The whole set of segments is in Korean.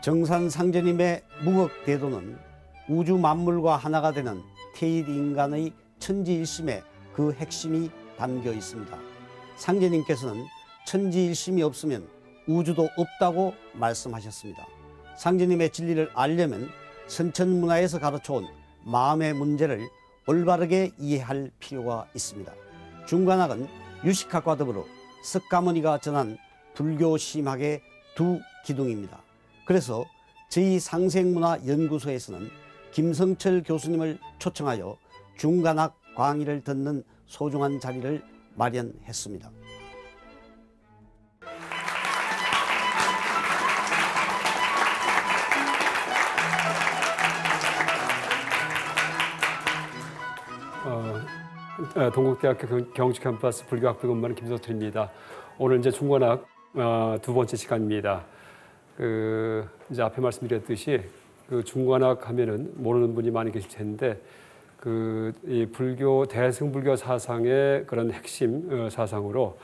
정산상제님의 무극대도는 우주 만물과 하나가 되는 태일인간의 천지일심에 그 핵심이 담겨 있습니다. 상제님께서는 천지일심이 없으면 우주도 없다고 말씀하셨습니다. 상제님의 진리를 알려면 선천문화에서 가르쳐온 마음의 문제를 올바르게 이해할 필요가 있습니다. 중관학은 유식학과 더불어 석가모니가 전한 불교 심학의 두 기둥입니다. 그래서 저희 상생문화연구소에서는 김성철 교수님을 초청하여 중관학 강의를 듣는 소중한 자리를 마련했습니다. 동국대학교 경주 캠퍼스 불교학부 근무하는 김성철입니다. 오늘 이제 중관학 두 번째 시간입니다. 이제 앞에 말씀드렸듯이 중관학 하면은 모르는 분이 많이 계실 텐데 이 불교 대승불교 사상의 그런 핵심 사상으로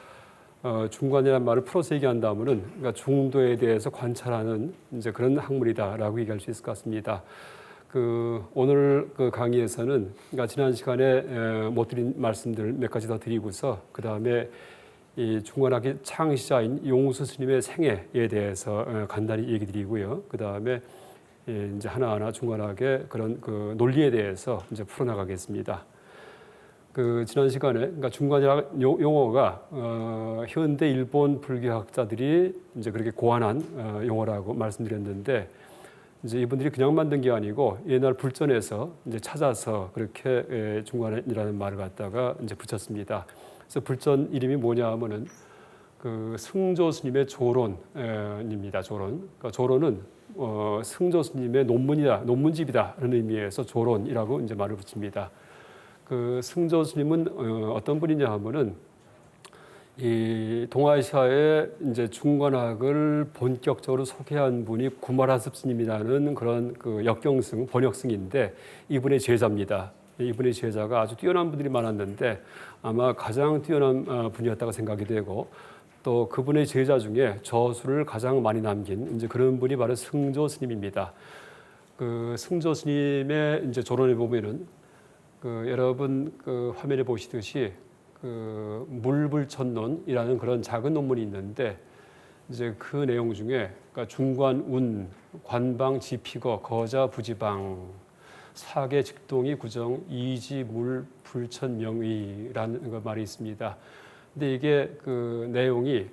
중관이라는 말을 풀어서 얘기한다면은 그러니까 중도에 대해서 관찰하는 이제 그런 학문이다라고 얘기할 수 있을 것 같습니다. 오늘 강의에서는 그러니까 지난 시간에 못 드린 말씀들 몇 가지 더 드리고서 그 다음에 이 중관학의 창시자인 용수 스님의 생애에 대해서 간단히 얘기 드리고요. 그 다음에 이제 하나하나 중관학의 그런 논리에 대해서 이제 풀어나가겠습니다. 지난 시간에 그러니까 중관이라는 용어가 현대 일본 불교학자들이 이제 그렇게 고안한 용어라고 말씀드렸는데 이제 이분들이 그냥 만든 게 아니고 옛날 불전에서 이제 찾아서 그렇게 중관이라는 말을 갖다가 이제 붙였습니다. 그래서 불전 이름이 뭐냐 하면은 승조 스님의 조론입니다. 조론. 그러니까 조론은 승조 스님의 논문집이다라는 의미에서 조론이라고 이제 말을 붙입니다. 승조 스님은 어떤 분이냐 하면은 이 동아시아의 이제 중관학을 본격적으로 소개한 분이 구마라습 스님이라는 그런 역경승 번역승인데 이분의 제자입니다. 이분의 제자가 아주 뛰어난 분들이 많았는데 아마 가장 뛰어난 분이었다고 생각이 되고 또 그분의 제자 중에 저수를 가장 많이 남긴 이제 그런 분이 바로 승조 스님입니다. 승조 스님의 이제 조론에 보면은 여러분 화면에 보시듯이 물불천론이라는 그런 작은 논문이 있는데 이제 그 내용 중에 그러니까 중관운, 관방, 지피거, 거자, 부지방, 사계, 직동이, 구정, 이지, 물, 불천, 명의라는 말이 있습니다. 근데 이게 내용이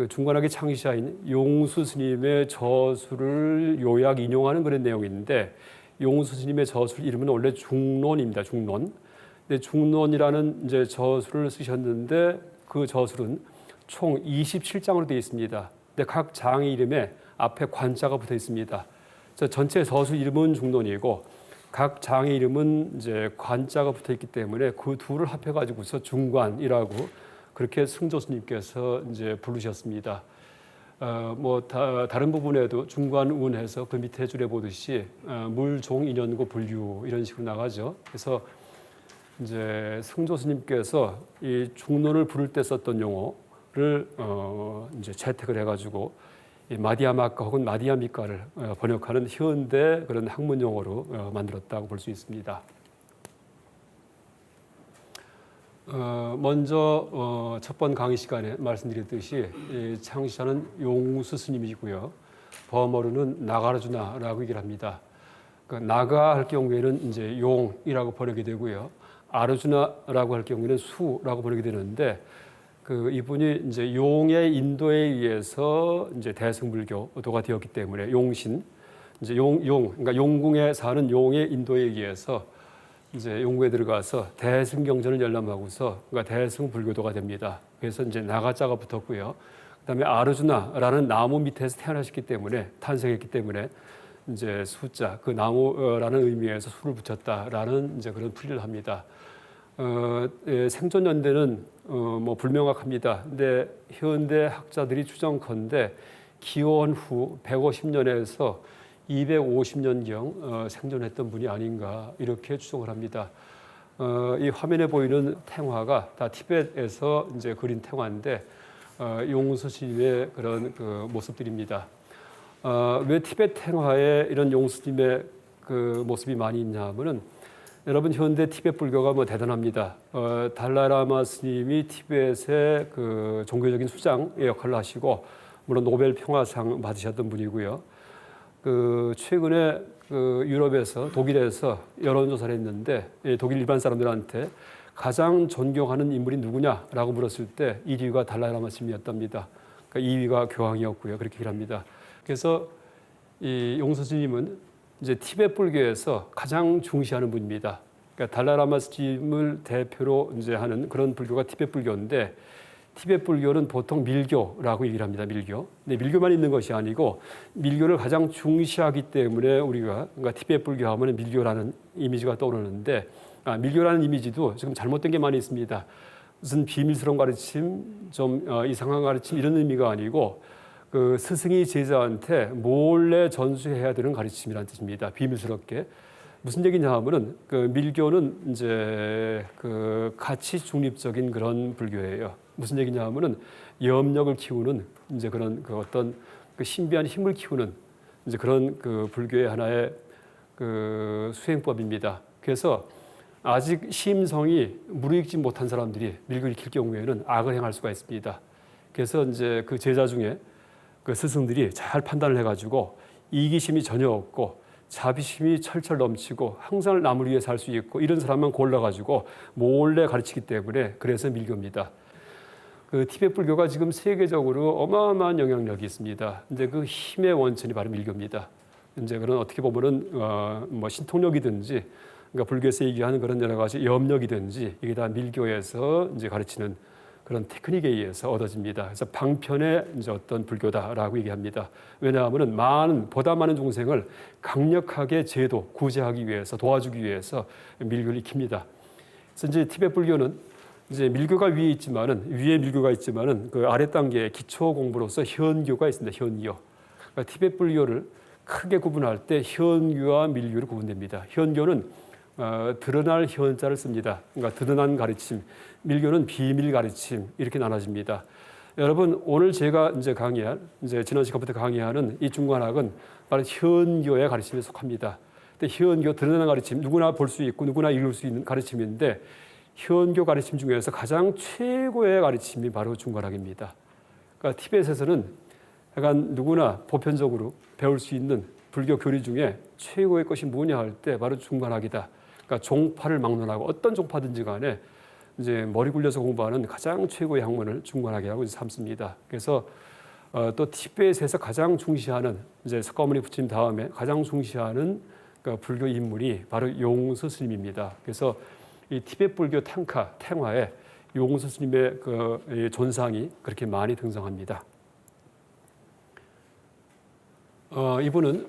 중관학의 창시자인 용수 스님의 저수를 요약 인용하는 그런 내용인데 용수 스님의 저술 이름은 원래 중론입니다. 중론. 근데 중론이라는 이제 저술을 쓰셨는데 그 저술은 총 27장으로 되어 있습니다. 근데 각 장의 이름에 앞에 관자가 붙어 있습니다. 전체 저술 이름은 중론이고 각 장의 이름은 이제 관자가 붙어 있기 때문에 그 둘을 합해가지고서 중관이라고 그렇게 승조 스님께서 이제 부르셨습니다. 다른 부분에도 중관운해서 그 밑에 줄에 보듯이 물종 인연고 불유 이런 식으로 나가죠. 그래서 이제 승조 스님께서 이 중론을 부를 때 썼던 용어를 이제 채택을 해가지고 이 마디야마카 혹은 마디야미카를 번역하는 현대 그런 학문 용어로 만들었다고 볼 수 있습니다. 먼저 첫 번 강의 시간에 말씀드렸듯이 이 창시자는 용수 스님이고요. 버머르는 나가르주나라고 얘기를 합니다. 나가 할 경우에는 이제 용이라고 번역이 되고요. 아르주나라고 할 경우에는 수라고 번역이 되는데 이분이 이제 용의 인도에 의해서 이제 대승불교도가 되었기 때문에 용신 이제 그러니까 용궁에 사는 용의 인도에 의해서 이제 용궁에 들어가서 대승경전을 열람하고서 그러니까 대승불교도가 됩니다. 그래서 이제 나가자가 붙었고요. 그다음에 아르주나라는 나무 밑에서 태어나셨기 때문에 탄생했기 때문에 이제 수자 그 나무라는 의미에서 수를 붙였다라는 이제 그런 풀이를 합니다. 생존 연대는 뭐 불명확합니다. 근데 현대 학자들이 추정컨대 기원 후 150년에서 250년경 생존했던 분이 아닌가 이렇게 추정을 합니다. 이 화면에 보이는 탱화가 다 티벳에서 이제 그린 탱화인데 용수 스님의 그런 모습들입니다. 왜 티베트 행화에 이런 용스님의 그 모습이 많이 있냐 하면은 여러분 현대 티베트 불교가 뭐 대단합니다. 달라이라마 스님이 티베트의 그 종교적인 수장의 역할을 하시고 물론 노벨 평화상 받으셨던 분이고요. 그 최근에 그 유럽에서 독일에서 여론조사를 했는데 독일 일반 사람들한테 가장 존경하는 인물이 누구냐라고 물었을 때 1위가 달라이라마 스님이었답니다. 그러니까 2위가 교황이었고요. 그렇게 얘기를 합니다. 그래서 이 용서 스님은 이제 티베트 불교에서 가장 중시하는 분입니다. 그러니까 달라이라마 스님을 대표로 이제 하는 그런 불교가 티베트 불교인데 티베트 불교는 보통 밀교라고 얘기를 합니다. 밀교. 근데 밀교만 있는 것이 아니고 밀교를 가장 중시하기 때문에 우리가 그러니까 티베트 불교 하면 밀교라는 이미지가 떠오르는데 밀교라는 이미지도 지금 잘못된 게 많이 있습니다. 무슨 비밀스러운 가르침, 좀 이상한 가르침 이런 의미가 아니고 그 스승이 제자한테 몰래 전수해야 되는 가르침이라는 뜻입니다. 비밀스럽게. 무슨 얘기냐 하면은 그 밀교는 이제 그 가치 중립적인 그런 불교예요. 무슨 얘기냐 하면은 염력을 키우는 이제 그런 그 어떤 그 신비한 힘을 키우는 이제 그런 그 불교의 하나의 그 수행법입니다. 그래서 아직 심성이 무르익지 못한 사람들이 밀교를 익힐 경우에는 악을 행할 수가 있습니다. 그래서 이제 그 제자 중에 그 스승들이 잘 판단을 해가지고 이기심이 전혀 없고 자비심이 철철 넘치고 항상 남을 위해 살 수 있고 이런 사람만 골라가지고 몰래 가르치기 때문에 그래서 밀교입니다. 그 티베트 불교가 지금 세계적으로 어마어마한 영향력이 있습니다. 근데 그 힘의 원천이 바로 밀교입니다. 이제 그런 어떻게 보면은 뭐 신통력이든지 그러니까 불교에서 얘기하는 그런 여러 가지 염력이든지 이게 다 밀교에서 이제 가르치는 그런 테크닉에 의해서 얻어집니다. 그래서 방편의 이제 어떤 불교다라고 얘기합니다. 왜냐하면은 보다 많은 종생을 강력하게 제도, 구제하기 위해서 도와주기 위해서 밀교를 익힙니다. 그래서 이제 티베트 불교는 이제 밀교가 위에 밀교가 있지만은 그 아래 단계의 기초 공부로서 현교가 있습니다. 현교. 그러니까 티베트 불교를 크게 구분할 때 현교와 밀교로 구분됩니다. 현교는 드러날 현자를 씁니다. 그러니까 드러난 가르침, 밀교는 비밀 가르침 이렇게 나눠집니다. 여러분 오늘 제가 이제 강의할 이제 지난 시간부터 강의하는 이 중관학은 바로 현교의 가르침에 속합니다. 근데 현교 드러난 가르침 누구나 볼 수 있고 누구나 읽을 수 있는 가르침인데 현교 가르침 중에서 가장 최고의 가르침이 바로 중관학입니다. 그러니까 티베트에서는 약간 누구나 보편적으로 배울 수 있는 불교 교리 중에 최고의 것이 뭐냐 할 때 바로 중관학이다. 그러니까 종파를 막론하고 어떤 종파든지 간에 이제 머리 굴려서 공부하는 가장 최고의 학문을 중관학이라고 삼습니다. 그래서 또 티베트에서 가장 중시하는 이제 석가모니 부처님 다음에 가장 중시하는 그 불교 인물이 바로 용서 스님입니다. 그래서 이 티베트 불교 탱화에 용서 스님의 그 존상이 그렇게 많이 등장합니다. 이분은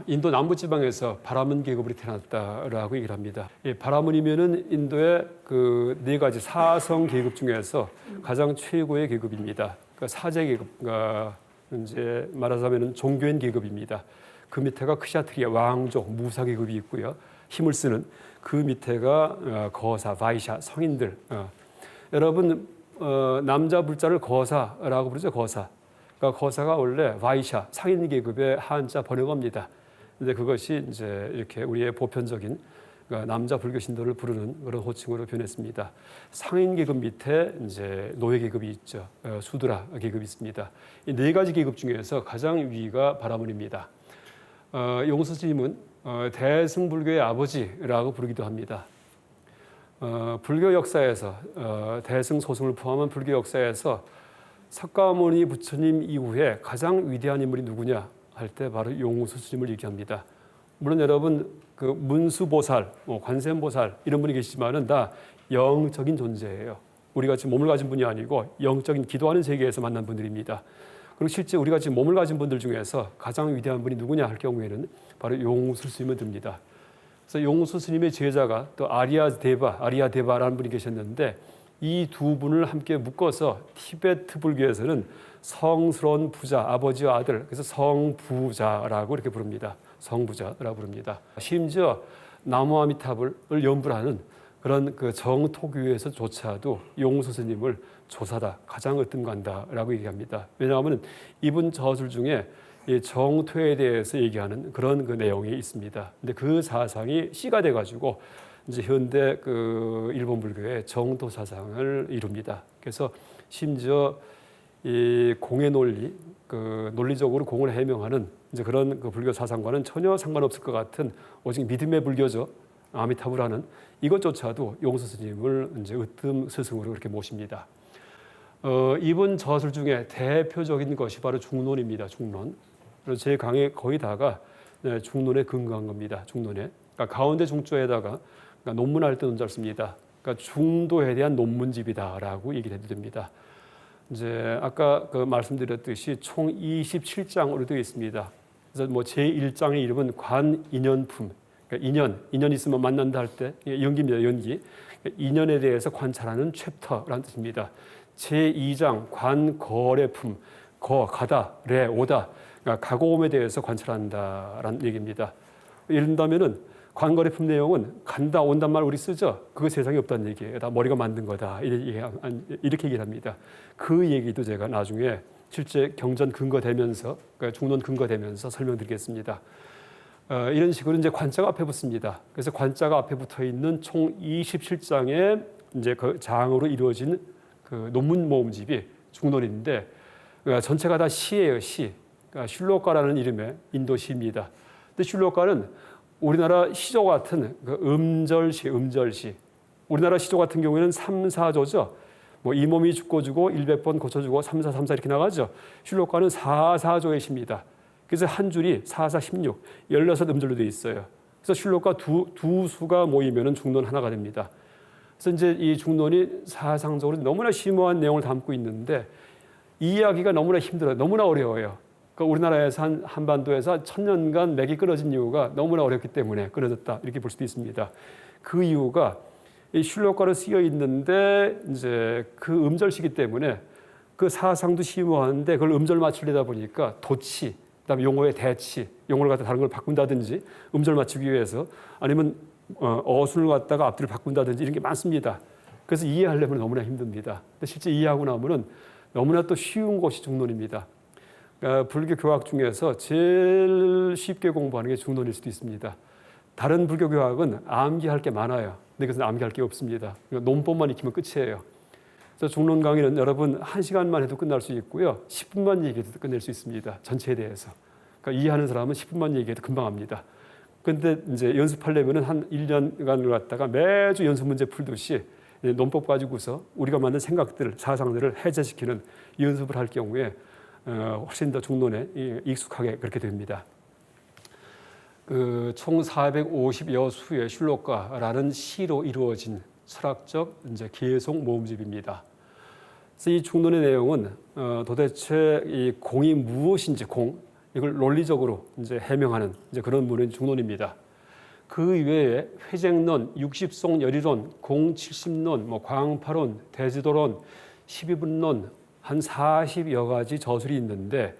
인도 남부지방에서 바라문 계급으로 태어났다라고 얘기를 합니다. 바라문이면은 인도의 그 네 가지 사성 계급 중에서 가장 최고의 계급입니다. 그러니까 사제 계급가 이제 말하자면은 종교인 계급입니다. 그 밑에가 크샤트리아 왕족 무사 계급이 있고요. 힘을 쓰는 그 밑에가 거사 바이샤 성인들. 여러분 남자 불자를 거사라고 부르죠. 거사. 그러니까 거사가 원래 와이샤 상인 계급의 한자 번역어입니다. 근데 그것이 이제 이렇게 우리의 보편적인 그러니까 남자 불교 신도를 부르는 그런 호칭으로 변했습니다. 상인 계급 밑에 이제 노예 계급이 있죠. 수드라 계급이 있습니다. 이 네 가지 계급 중에서 가장 위가 바라문입니다. 용서 스님은 대승불교의 아버지라고 부르기도 합니다. 불교 역사에서 대승 소승을 포함한 불교 역사에서 석가모니 부처님 이후에 가장 위대한 인물이 누구냐 할 때 바로 용서 스님을 얘기합니다. 물론 여러분 그 문수보살, 관세음보살 이런 분이 계시지만은 다 영적인 존재예요. 우리가 지금 몸을 가진 분이 아니고 영적인 기도하는 세계에서 만난 분들입니다. 그리고 실제 우리가 지금 몸을 가진 분들 중에서 가장 위대한 분이 누구냐 할 경우에는 바로 용수 스님을 듭니다. 그래서 용수 스님의 제자가 또 아리아 데바라는 분이 계셨는데 이 두 분을 함께 묶어서 티베트 불교에서는 성스러운 부자, 아버지와 아들, 그래서 성부자라고 이렇게 부릅니다. 성부자라고 부릅니다. 심지어 나무아미타불을 연불하는 그런 그 정토교에서조차도 용서 스님을 조사다, 가장 으뜸간다라고 얘기합니다. 왜냐하면 이분 저술 중에 이 정토에 대해서 얘기하는 그런 그 내용이 있습니다. 근데 그 사상이 씨가 돼가지고 이제 현대 그 일본 불교의 정토 사상을 이룹니다. 그래서 심지어 이 공의 논리, 그 논리적으로 공을 해명하는 이제 그런 그 불교 사상과는 전혀 상관없을 것 같은 오직 믿음의 불교죠. 아미타불라는 이것조차도 용서 스님을 이제 으뜸 스승으로 그렇게 모십니다. 이분 저술 중에 대표적인 것이 바로 중론입니다. 중론. 그래서 제 강의 거의 다가 중론에 근거한 겁니다. 중론에. 그러니까 가운데 중조에다가 그러니까 논문할 때 논자를 씁니다. 그러니까 중도에 대한 논문집이다라고 얘기를 해도 됩니다. 이제 아까 그 말씀드렸듯이 총 27장으로 되어 있습니다. 그래서 뭐 제1장의 이름은 관인연품. 그러니까 인연 있으면 만난다 할 때 연기입니다. 연기. 그러니까 인연에 대해서 관찰하는 챕터라는 뜻입니다. 제2장 관거래품. 가다, 오다. 그러니까 가고옴에 대해서 관찰한다라는 얘기입니다. 이른다면은 관거래품 내용은 간다, 온단 말 우리 쓰죠. 그거 세상에 없다는 얘기예요. 다 머리가 만든 거다. 이렇게 얘기를 합니다. 그 얘기도 제가 나중에 실제 경전 근거되면서, 그러니까 중론 근거되면서 설명드리겠습니다. 이런 식으로 이제 관자가 앞에 붙습니다. 그래서 관자가 앞에 붙어 있는 총 27장의 이제 그 장으로 이루어진 그 논문 모음집이 중론인데, 그러니까 전체가 다 시예요, 시. 그러니까 슐로카라는 이름의 인도 시입니다. 근데 슐로카는 우리나라 시조 같은 그 음절시. 우리나라 시조 같은 경우에는 3, 4조죠. 뭐 이 몸이 죽고 주고 100번 고쳐주고 3, 4, 3, 4 이렇게 나가죠. 슐로카는 4, 4조의 시입니다. 그래서 한 줄이 4, 4, 16, 16음절로 되어 있어요. 그래서 슐로카 두 수가 모이면은 중론 하나가 됩니다. 그래서 이제 이 중론이 사상적으로 너무나 심오한 내용을 담고 있는데 이해하기가 너무나 힘들어요. 너무나 어려워요. 그러니까 우리나라에서 한반도에서 1000년간 맥이 끊어진 이유가 너무나 어렵기 때문에 끊어졌다 이렇게 볼 수도 있습니다. 그 이유가 이 슐로카로 쓰여 있는데 이제 그 음절시기 때문에 그 사상도 심오한데 그걸 음절 맞추려다 보니까 도치, 그다음에 용어의 대치, 용어를 갖다 다른 걸 바꾼다든지 음절 맞추기 위해서 아니면 어순을 갖다가 앞뒤를 바꾼다든지 이런 게 많습니다. 그래서 이해하려면 너무나 힘듭니다. 근데 실제 이해하고 나면은 너무나 또 쉬운 것이 중론입니다. 불교 교학 중에서 제일 쉽게 공부하는 게 중론일 수도 있습니다. 다른 불교 교학은 암기할 게 많아요. 근데 그것은 암기할 게 없습니다. 논법만 익히면 끝이에요. 그래서 중론 강의는 여러분 1시간만 해도 끝날 수 있고요. 10분만 얘기해도 끝낼 수 있습니다. 전체에 대해서. 그러니까 이해하는 사람은 10분만 얘기해도 금방 합니다. 그런데 이제 연습하려면 한 1년간을 갖다가 매주 연습 문제 풀듯이 논법 가지고서 우리가 만든 생각들, 사상들을 해제시키는 연습을 할 경우에 훨씬 더 중론에 익숙하게 그렇게 됩니다. 총 450여 수의 슐로카라는 시로 이루어진 철학적 이제 개송 모음집입니다. 그래서 이 중론의 내용은 도대체 이 공이 무엇인지 이걸 논리적으로 이제 해명하는 이제 그런 문헌 중론입니다. 그 이외에 회쟁론, 육십송 열의론, 공칠십론, 뭐 광파론, 대지도론, 12분론 한 40여 가지 저술이 있는데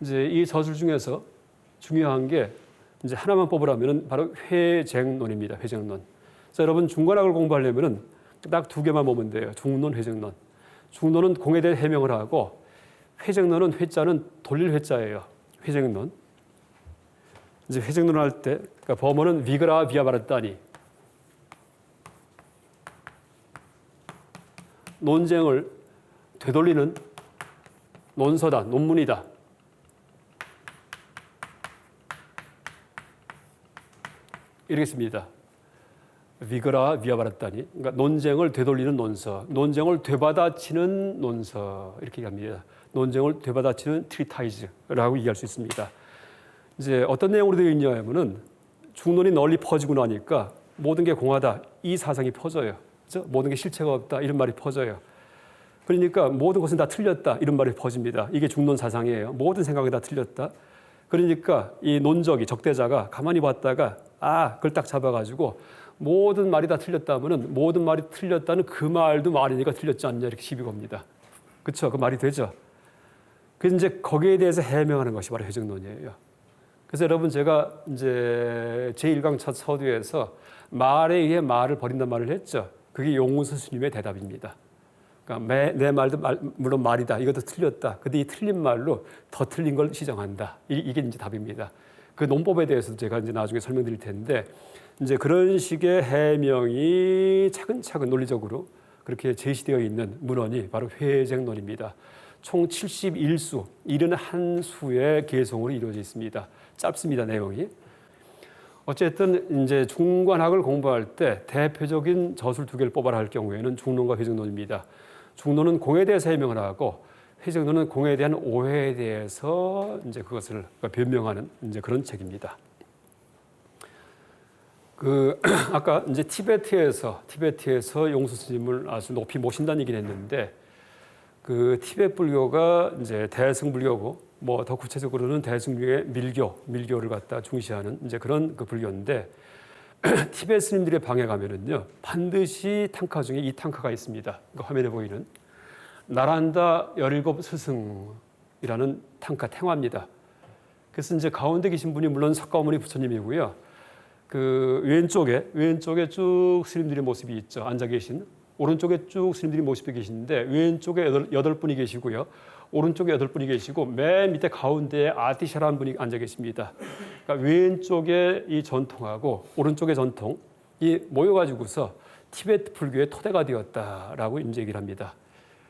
이제 이 저술 중에서 중요한 게 이제 하나만 뽑으라면은 바로 회쟁론입니다. 회쟁론. 그래서 여러분 중관학을 공부하려면은 딱 두 개만 보면 돼요. 중론, 회쟁론. 중론은 공에 대해 해명을 하고 회쟁론은 회자는 돌릴 회자예요. 회쟁론. 이제 회쟁론을 할 때 그러니까 범어는 비그라 비아바르다니 논쟁을 되돌리는 논서다, 논문이다. 이렇게 씁니다. 비그라 비아바르다니 그러니까 논쟁을 되돌리는 논서, 논쟁을 되받아치는 논서 이렇게 얘기합니다. 논쟁을 되받아치는 트리타이즈라고 얘기할 수 있습니다. 이제 어떤 내용으로 되어 있냐면은 중론이 널리 퍼지고 나니까 모든 게 공하다 이 사상이 퍼져요. 그렇죠? 모든 게 실체가 없다 이런 말이 퍼져요. 그러니까 모든 것은 다 틀렸다 이런 말이 퍼집니다. 이게 중론 사상이에요. 모든 생각이 다 틀렸다. 그러니까 이 논적이 적대자가 가만히 봤다가 그걸 딱 잡아가지고 모든 말이 다 틀렸다면은 모든 말이 틀렸다는 그 말도 말이니까 틀렸지 않냐 이렇게 시비 겁니다. 그렇죠? 그 말이 되죠. 그래서 이제 거기에 대해서 해명하는 것이 바로 회쟁론이에요. 그래서 여러분 제가 이제 제1강 첫 서두에서 말에 의해 말을 버린단 말을 했죠. 그게 용우스 스님의 대답입니다. 그러니까 내 말도 물론 말이다. 이것도 틀렸다. 근데 이 틀린 말로 더 틀린 걸 시정한다. 이게 이제 답입니다. 그 논법에 대해서도 제가 이제 나중에 설명드릴 텐데 이제 그런 식의 해명이 차근차근 논리적으로 그렇게 제시되어 있는 문헌이 바로 회쟁론입니다. 총 71수, 71수의 개성으로 이루어져 있습니다. 짧습니다, 내용이. 어쨌든 이제 중관학을 공부할 때 대표적인 저술 두 개를 뽑아라 할 경우에는 중론과 회쟁론입니다. 중론은 공에 대해서 해명을 하고 회쟁론은 공에 대한 오해에 대해서 이제 그것을 변명하는 이제 그런 책입니다. 아까 이제 티베트에서 용수 스님을 아주 높이 모신다는 얘기를 했는데 그 티베트 불교가 이제 대승불교고 뭐 더 구체적으로는 대승불교의 밀교를 갖다 중시하는 이제 그런 그 불교인데 티베트 스님들의 방에 가면은요 반드시 탕카 중에 이 탕카가 있습니다. 그 화면에 보이는 나란다 17 스승이라는 탕카 탱화입니다. 그래서 이제 가운데 계신 분이 물론 석가모니 부처님이고요. 그 왼쪽에 쭉 스님들의 모습이 있죠. 앉아 계신 오른쪽에 쭉 스님들이 모습이 계시는데 왼쪽에 여덟 분이 계시고요. 오른쪽에 8분이 계시고 맨 밑에 가운데에 아티샤라는 분이 앉아 계십니다. 그러니까 왼쪽에 이 전통하고 오른쪽의 전통이 모여가지고서 티베트 불교의 토대가 되었다라고 이제 얘기를 합니다.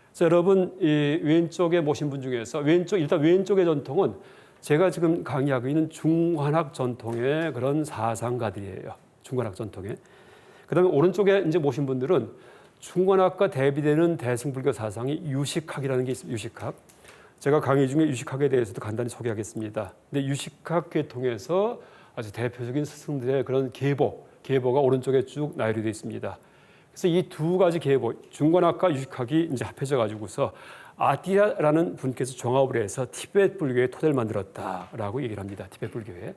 그래서 여러분 이 왼쪽에 모신 분 중에서 일단 왼쪽의 전통은 제가 지금 강의하고 있는 중관학 전통의 그런 사상가들이에요. 중관학 전통에. 그다음에 오른쪽에 이제 모신 분들은 중관학과 대비되는 대승불교 사상이 유식학이라는 게 있습니다. 유식학. 제가 강의 중에 유식학에 대해서도 간단히 소개하겠습니다. 근데 유식학 계통에서 아주 대표적인 스승들의 그런 계보가 오른쪽에 쭉 나열이 되어 있습니다. 그래서 이 두 가지 계보, 중관학과 유식학이 이제 합해져 가지고서 아티라라는 분께서 종합을 해서 티베트 불교의 토대를 만들었다라고 얘기를 합니다. 티베트 불교에.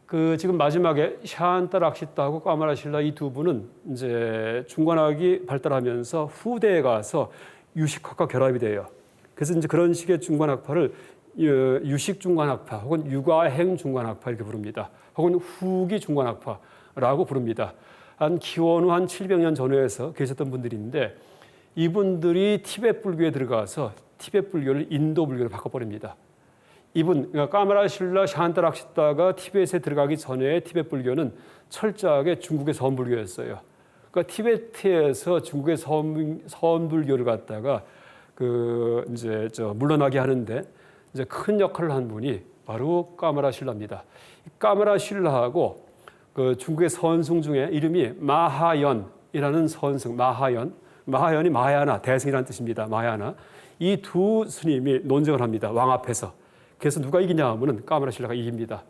그 지금 마지막에 샨타 락시타하고 까마라 신라 이 두 분은 이제 중관학이 발달하면서 후대에 가서 유식학과 결합이 돼요. 그래서 이제 그런 식의 중관학파를 유식 중관학파 혹은 육아행 중관학파 이렇게 부릅니다. 혹은 후기 중관학파라고 부릅니다. 한 기원후 한 700년 전후에서 계셨던 분들인데 이분들이 티베트 불교에 들어가서 티베트 불교를 인도 불교로 바꿔버립니다. 그러니까 까마라 신라 샨타 락시타가 티베트에 들어가기 전에 티베트 불교는 철저하게 중국의 서원불교였어요. 그러니까 티베트에서 중국의 서원불교를 갖다가 물러나게 하는데 이제 큰 역할을 한 분이 바로 까마라 신라입니다. 까마라 신라하고 그 중국의 선승 중에 이름이 마하연이라는 선승, 마하연이 마하야나, 대승이라는 뜻입니다. 마하야나. 이 두 스님이 논쟁을 합니다. 왕 앞에서. 그래서 누가 이기냐 하면은 까마라 신라가 이깁니다.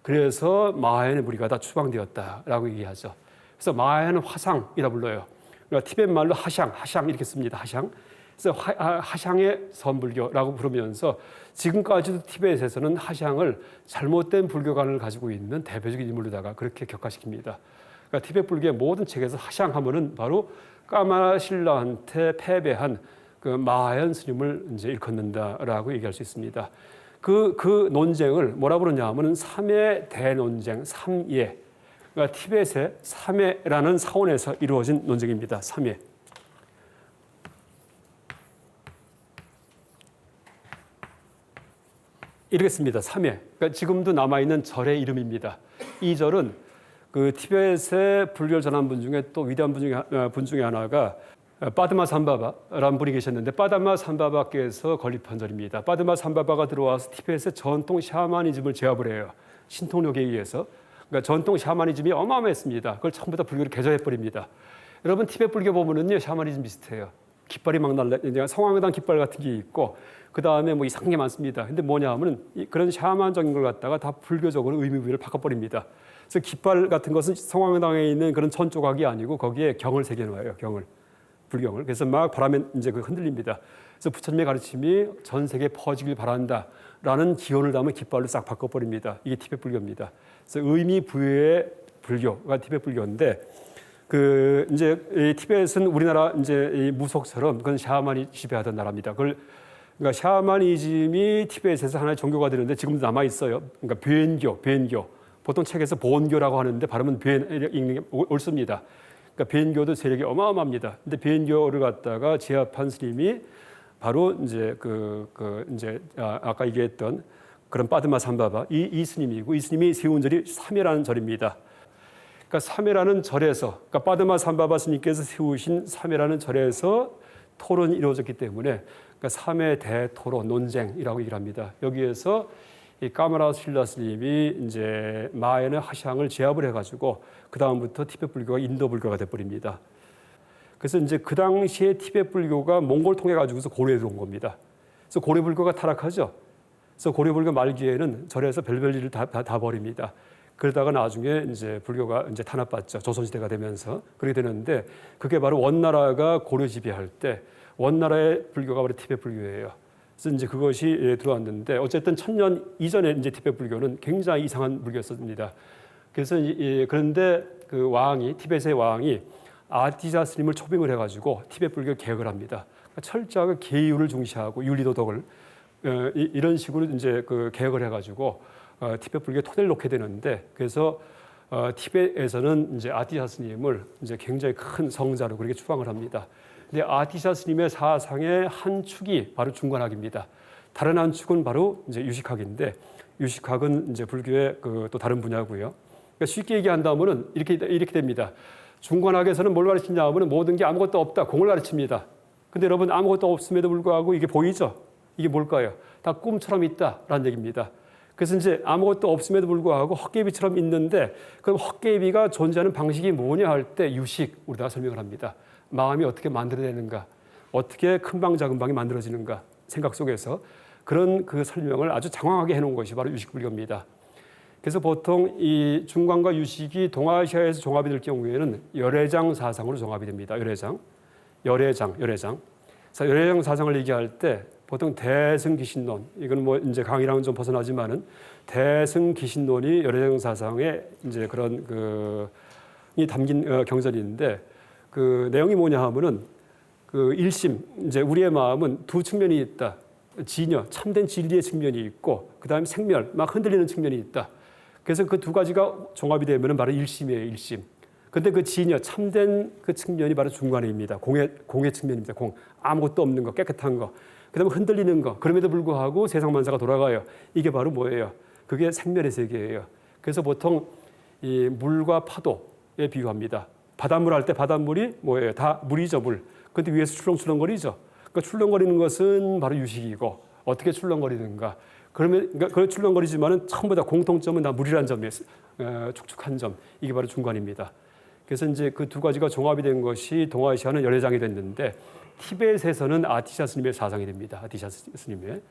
그래서 마하얀의 무리가 다 추방되었다라고 얘기하죠. 그래서 마하얀은 화상이라 불러요. 그러니까 티베트 말로 하샹 이렇게 씁니다. 하샹. 그래서 하샹의 선불교라고 부르면서 지금까지도 티베트에서는 하샹을 잘못된 불교관을 가지고 있는 대표적인 인물로다가 그렇게 격화시킵니다. 그러니까 티베트 불교의 모든 책에서 하샹 하면은 바로 까마라 신라한테 패배한 그 마하얀 스님을 이제 일컫는다라고 얘기할 수 있습니다. 그 논쟁을 뭐라 부르냐 하면 삼회 대논쟁, 삼예. 그러니까 티베트의 삼회라는 사원에서 이루어진 논쟁입니다. 삼회. 이렇게 씁니다. 삼회. 그러니까 지금도 남아있는 절의 이름입니다. 이 절은 그 티베트의 불교를 전한 분 중에 또 위대한 분 중에 하나가 빠드마 삼바바라는 분이 계셨는데 빠드마 삼바바께서 건립한 절입니다. 빠드마 삼바바가 들어와서 티베트의 전통 샤머니즘을 제압을 해요. 신통력에 의해서. 그러니까 전통 샤머니즘이 어마어마했습니다. 그걸 처음부터 불교를 개조해버립니다. 여러분 티베트 불교 보면은요 샤머니즘 비슷해요. 깃발이 막 날라, 성황당 깃발 같은 게 있고 그 다음에 뭐 이상한 게 많습니다. 근데 뭐냐 하면은 그런 샤먼적인 걸 갖다가 다 불교적으로 의미부여를 바꿔버립니다. 그래서 깃발 같은 것은 성황당에 있는 그런 천 조각이 아니고 거기에 경을 새겨놓아요. 불경을. 그래서 막 바람에 이제 흔들립니다. 그래서 부처님의 가르침이 전 세계에 퍼지길 바란다라는 기원을 담은 깃발로 싹 바꿔버립니다. 이게 티베트 불교입니다. 그래서 의미 부여의 불교가 티베트 불교인데 이제 이 티베트는 우리나라 이제 이 무속처럼 그건 샤먼이 지배하던 나라입니다. 그러니까 샤머니즘이 티베트에서 하나의 종교가 되는데 지금도 남아 있어요. 그러니까 변교. 보통 책에서 본교라고 하는데 발음은 변 읽는 게 옳습니다. 그러니까 변교도 세력이 어마어마합니다. 근데 변교를 갖다가 제압한 스님이 바로 이제 아까 얘기했던 그런 빠드마 삼바바 이 스님이고, 이 스님이 세운 절이 삼해라는 절입니다. 그러니까 삼해라는 절에서, 그러니까 빠드마 삼바바 스님께서 세우신 삼해라는 절에서 토론이 이루어졌기 때문에, 그러니까 삼해 대토론 논쟁이라고 얘기를 합니다. 여기에서 이 까마라 신라 스님이 이제 마에는 하샹을 제압을 해가지고 그 다음부터 티베트 불교가 인도 불교가 돼버립니다. 그래서 이제 그 당시에 티베트 불교가 몽골 통해 가지고서 고려에 들어온 겁니다. 그래서 고려 불교가 타락하죠. 그래서 고려 불교 말기에는 절에서 별별 일을 다 버립니다. 그러다가 나중에 이제 불교가 이제 탄압받죠. 조선시대가 되면서 그렇게 되는데, 그게 바로 원나라가 고려 지배할 때 원나라의 불교가 바로 티베트 불교예요. 그래서 이제 그것이 들어왔는데, 어쨌든 1000년 이전에 이제 티베트 불교는 굉장히 이상한 불교였습니다. 그래서 그런데 그 왕이, 티베트의 왕이 아티자 스님을 초빙을 해가지고 티베트 불교 개혁을 합니다. 그러니까 철저하게 계율을 중시하고 윤리도덕을 이런 식으로 이제 그 개혁을 해가지고 티베트 불교의 토대를 놓게 되는데, 그래서 티베트에서는 이제 아티샤 스님을 이제 굉장히 큰 성자로 그렇게 추앙을 합니다. 근데 아티샤 스님의 사상의 한 축이 바로 중관학입니다. 다른 한 축은 바로 이제 유식학인데, 유식학은 이제 불교의 그 또 다른 분야고요. 그러니까 쉽게 얘기한다면은 이렇게 됩니다. 중관학에서는 뭘 가르치냐 하면 모든 게 아무것도 없다, 공을 가르칩니다. 근데 여러분, 아무것도 없음에도 불구하고 이게 보이죠? 이게 뭘까요? 다 꿈처럼 있다라는 얘기입니다. 그래서 이제 아무것도 없음에도 불구하고 헛개비처럼 있는데, 그럼 헛개비가 존재하는 방식이 뭐냐 할 때 유식, 우리가 설명을 합니다. 마음이 어떻게 만들어내는가, 어떻게 큰 방 작은 방이 만들어지는가, 생각 속에서 그런 그 설명을 아주 장황하게 해놓은 것이 바로 유식 불교입니다. 그래서 보통 이 중관과 유식이 동아시아에서 종합이 될 경우에는 열애장 사상으로 종합이 됩니다. 열애장. 그래서 열애장 사상을 얘기할 때 보통 대승기신론, 이건 뭐 이제 강의랑은 좀 벗어나지만은 대승기신론이 열애장 사상의 이제 그런 이 담긴 경전인데, 그 내용이 뭐냐 하면은 그 일심, 이제 우리의 마음은 두 측면이 있다. 진여, 참된 진리의 측면이 있고, 그 다음에 생멸, 막 흔들리는 측면이 있다. 그래서 그 두 가지가 종합이 되면은 바로 일심이에요, 일심. 근데 그 진여, 참된 그 측면이 바로 중관입니다. 공의 측면입니다. 공, 아무것도 없는 거, 깨끗한 거. 그 다음에 흔들리는 거. 그럼에도 불구하고 세상 만사가 돌아가요. 이게 바로 뭐예요? 그게 생멸의 세계예요. 그래서 보통 이 물과 파도에 비유합니다. 바닷물 할 때 바닷물이 뭐예요? 다 물이죠, 물. 근데 위에서 출렁출렁거리죠. 그러니까 출렁거리는 것은 바로 유식이고, 어떻게 출렁거리는가. 그러니까 출렁거리지만은 전부 다 공통점은 다 물이라는 점이에요. 축축한 점. 이게 바로 중관입니다. 그래서 이제 그 두 가지가 종합이 된 것이 동아시아는 열애장이 됐는데, 티베트에서는 아티샤 스님의 사상이 됩니다. 아티샤 스님의.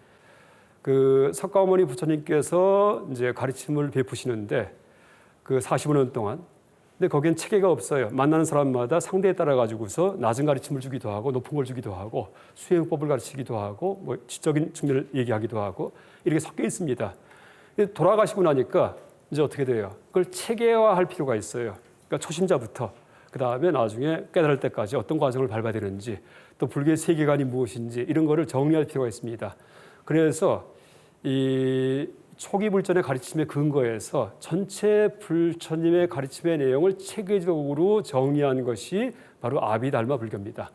그 석가모니 부처님께서 이제 가르침을 베푸시는데, 그 45년 동안. 근데 거기엔 체계가 없어요. 만나는 사람마다 상대에 따라 가지고서 낮은 가르침을 주기도 하고 높은 걸 주기도 하고 수행법을 가르치기도 하고 뭐 지적인 측면을 얘기하기도 하고 이렇게 섞여 있습니다. 돌아가시고 나니까 이제 어떻게 돼요? 그걸 체계화할 필요가 있어요. 그러니까 초심자부터 그 다음에 나중에 깨달을 때까지 어떤 과정을 밟아야 되는지, 또 불교의 세계관이 무엇인지 이런 거를 정리할 필요가 있습니다. 그래서 이 초기 불전의 가르침의 근거에서 전체 불처님의 가르침의 내용을 체계적으로 정리한 것이 바로 아비달마 불교입니다.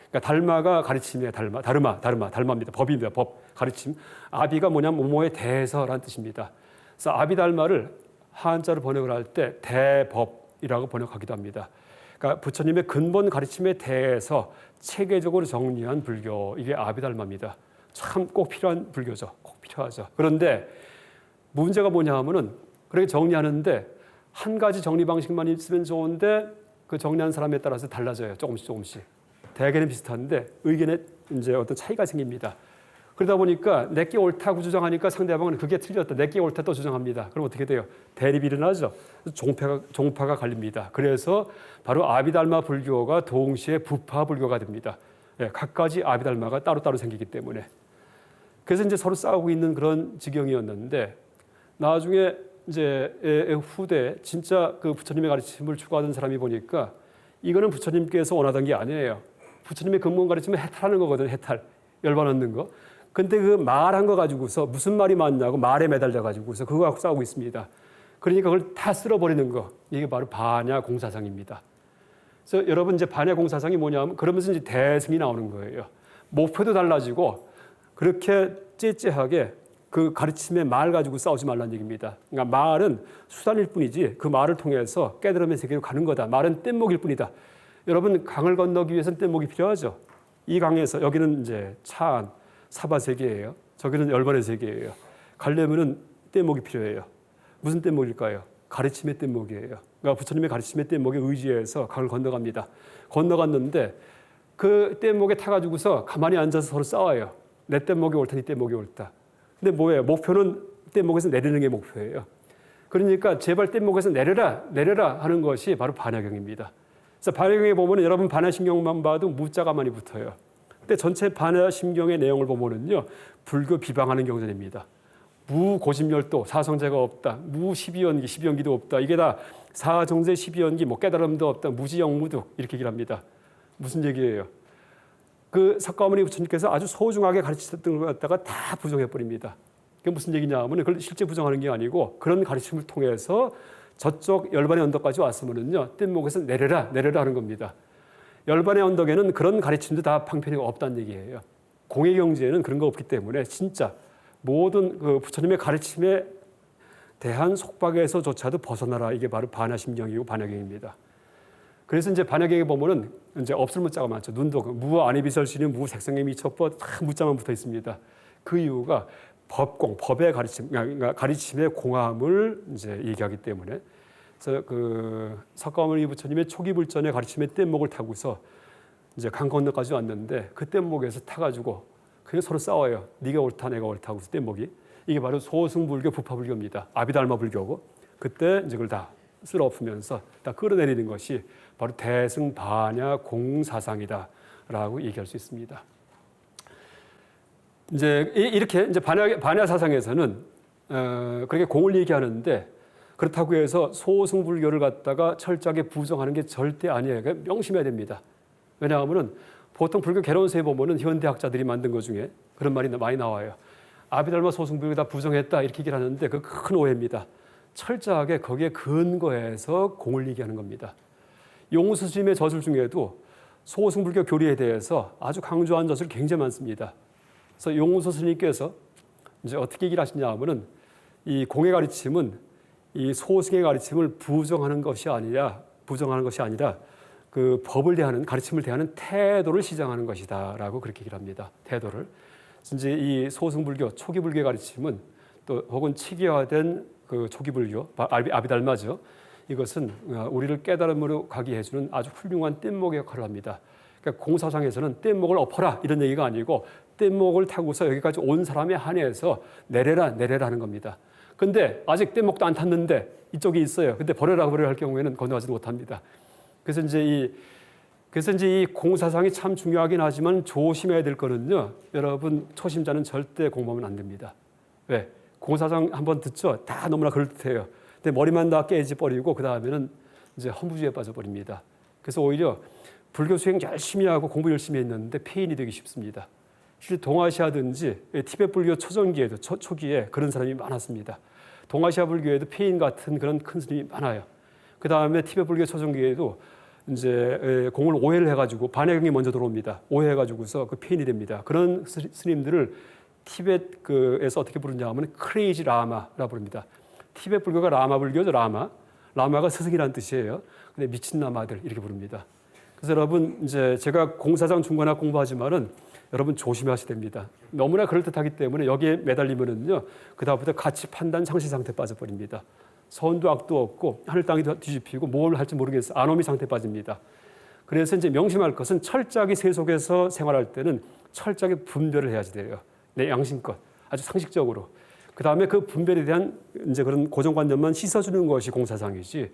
그러니까 달마가 가르침이에요. 달마입니다. 법입니다. 법, 가르침. 아비가 뭐냐면 모모에 대해서라는 뜻입니다. 그래서 아비달마를 한자로 번역을 할 때 대법이라고 번역하기도 합니다. 그러니까 부처님의 근본 가르침에 대해서 체계적으로 정리한 불교, 이게 아비달마입니다. 참 꼭 필요한 불교죠. 꼭 필요하죠. 그런데 문제가 뭐냐 하면은 그렇게 정리하는데 한 가지 정리 방식만 있으면 좋은데 그 정리하는 사람에 따라서 달라져요. 조금씩. 대개는 비슷한데 의견에 이제 어떤 차이가 생깁니다. 그러다 보니까 내게 옳다고 주장하니까 상대방은 그게 틀렸다. 내게 옳다 또 주장합니다. 그럼 어떻게 돼요? 대립이 일어나죠. 종파가 갈립니다. 그래서 바로 아비달마 불교가 동시에 부파 불교가 됩니다. 각가지 아비달마가 따로따로 생기기 때문에. 그래서 이제 서로 싸우고 있는 그런 지경이었는데, 나중에 이제 후대 진짜 그 부처님의 가르침을 추구하던 사람이 보니까 이거는 부처님께서 원하던 게 아니에요. 부처님의 근본 가르침은 해탈하는 거거든요. 해탈, 열반하는 거. 근데 그 말한 거 가지고서 무슨 말이 맞냐고 말에 매달려 가지고서 그거 갖고 싸우고 있습니다. 그러니까 그걸 다 쓸어버리는 거, 이게 바로 반야 공사상입니다. 그래서 여러분 이제 반야 공사상이 뭐냐면 그러면서 이제 대승이 나오는 거예요. 목표도 달라지고 그렇게 째째하게 그 가르침의 말 가지고 싸우지 말라는 얘기입니다. 그러니까 말은 수단일 뿐이지 그 말을 통해서 깨달음의 세계로 가는 거다. 말은 뗏목일 뿐이다. 여러분 강을 건너기 위해서는 뗏목이 필요하죠. 이 강에서 여기는 이제 차안, 사바 세계예요. 저기는 열반의 세계예요. 가려면은 뗏목이 필요해요. 무슨 뗏목일까요? 가르침의 뗏목이에요. 그러니까 부처님의 가르침의 뗏목에 의지해서 강을 건너갑니다. 건너갔는데 그 뗏목에 타가지고서 가만히 앉아서 서로 싸워요. 내 뗏목이 옳다니 뗏목이 옳다. 근데 뭐예요? 목표는 뗏목에서 내리는 게 목표예요. 그러니까 제발 뗏목에서 내려라, 내려라 하는 것이 바로 반야경입니다. 그래서 반야경에 보면 여러분 반야심경만 봐도 무자가 많이 붙어요. 근데 전체 반야심경의 내용을 보면은요, 불교 비방하는 경전입니다. 무고심열도, 사성제가 없다. 무십이연기, 십이연기도 없다. 이게 다 사정제, 십이연기, 뭐 깨달음도 없다. 무지영무득 이렇게 얘기를 합니다. 무슨 얘기예요? 그 석가모니 부처님께서 아주 소중하게 가르치셨던 걸 갖다가 다 부정해 버립니다. 그게 무슨 얘기냐 하면 그걸 실제 부정하는 게 아니고 그런 가르침을 통해서 저쪽 열반의 언덕까지 왔으면은요, 뗏목에서 내려라, 내려라 하는 겁니다. 열반의 언덕에는 그런 가르침도 다 방편이 없다는 얘기예요. 공의 경지에는 그런 거 없기 때문에 진짜 모든 그 부처님의 가르침에 대한 속박에서조차도 벗어나라. 이게 바로 반야심경이고 반야경입니다. 그래서 이제 반야경에 보면은 이제 없을 문자가 많죠. 눈도 무 안이비설신이 무 색성의 미첩법 다 문자만 붙어 있습니다. 그 이유가 법공, 법의 가르침, 그러니까 가르침의 공함을 이제 얘기하기 때문에. 그래서 그 석가모니 부처님의 초기 불전의 가르침의 뗏목을 타고서 이제 강 건너까지 왔는데 그 뗏목에서 타가지고 그냥 서로 싸워요. 네가 옳다, 내가 옳다 하고서 뗏목이. 이게 바로 소승불교, 부파불교입니다. 아비달마 불교고. 그때 이제 그걸 다 쓸어 엎으면서 다 끌어내리는 것이 바로 대승반야 공사상이다라고 얘기할 수 있습니다. 이제 이렇게 이제 반야 사상에서는 그렇게 공을 얘기하는데 그렇다고 해서 소승불교를 갖다가 철저하게 부정하는 게 절대 아니에요. 명심해야 됩니다. 왜냐하면은 보통 불교 개론서에 보면은 현대학자들이 만든 것 중에 그런 말이 많이 나와요. 아비달마 소승불교 다 부정했다 이렇게 얘기를 하는데 그 큰 오해입니다. 철저하게 거기에 근거해서 공을 얘기하는 겁니다. 용수 스님의 저술 중에도 소승불교 교리에 대해서 아주 강조한 저술이 굉장히 많습니다. 그래서 용수 스님께서 이제 어떻게 얘기를 하시냐 하면은 이 공의 가르침은 이 소승의 가르침을 부정하는 것이 아니라 그 법을 대하는 가르침을 대하는 태도를 시장하는 것이다라고 그렇게 얘기를 합니다. 태도를. 이제 이 소승불교 초기 불교의 가르침은 또 혹은 치기화된 그 초기 불교 아비달마죠. 이것은 우리를 깨달음으로 가게 해주는 아주 훌륭한 뗏목의 역할을 합니다. 그러니까 공사상에서는 뗏목을 엎어라 이런 얘기가 아니고 뗏목을 타고서 여기까지 온 사람에 한해서 내려라 내려라 하는 겁니다. 근데 아직 뗏목도 안 탔는데 이쪽에 있어요. 근데 버려라 할 경우에는 건너가지 못합니다. 그래서 이제 이 공사상이 참 중요하긴 하지만 조심해야 될 거는요. 여러분 초심자는 절대 공부하면 안 됩니다. 왜? 공사상 한번 듣죠. 다 너무나 그럴듯해요. 근데 머리만 다 깨지 버리고 그 다음에는 이제 허무주의에 빠져버립니다. 그래서 오히려 불교 수행 열심히 하고 공부 열심히 했는데 폐인이 되기 쉽습니다. 실제 동아시아든지 티베트 불교 초전기에도 초기에 그런 사람이 많았습니다. 동아시아 불교에도 폐인 같은 그런 큰 스님이 많아요. 그 다음에 티베트 불교 초전기에도 이제 공을 오해를 해가지고 반야경이 먼저 들어옵니다. 오해해가지고서 그 폐인이 됩니다. 그런 스님들을 티베트에서 어떻게 부르냐 하면 크레이지 라마라고 부릅니다. 티베트 불교가 라마 불교죠. 라마가 스승이라는 뜻이에요. 근데 미친 라마들 이렇게 부릅니다. 그래서 여러분 이제 제가 공사상 중관학 공부하지만은 여러분 조심하셔야 됩니다. 너무나 그럴듯하기 때문에 여기에 매달리면은요 그 다음부터 가치 판단 상실 상태 빠져버립니다. 선도 악도 없고 하늘 땅이 뒤집히고 뭘 할지 모르겠어 아노미 상태 빠집니다. 그래서 이제 명심할 것은 철저하게 세속에서 생활할 때는 철저하게 분별을 해야지 돼요. 내 양심껏 아주 상식적으로. 그 다음에 그 분별에 대한 이제 그런 고정관념만 씻어주는 것이 공사상이지.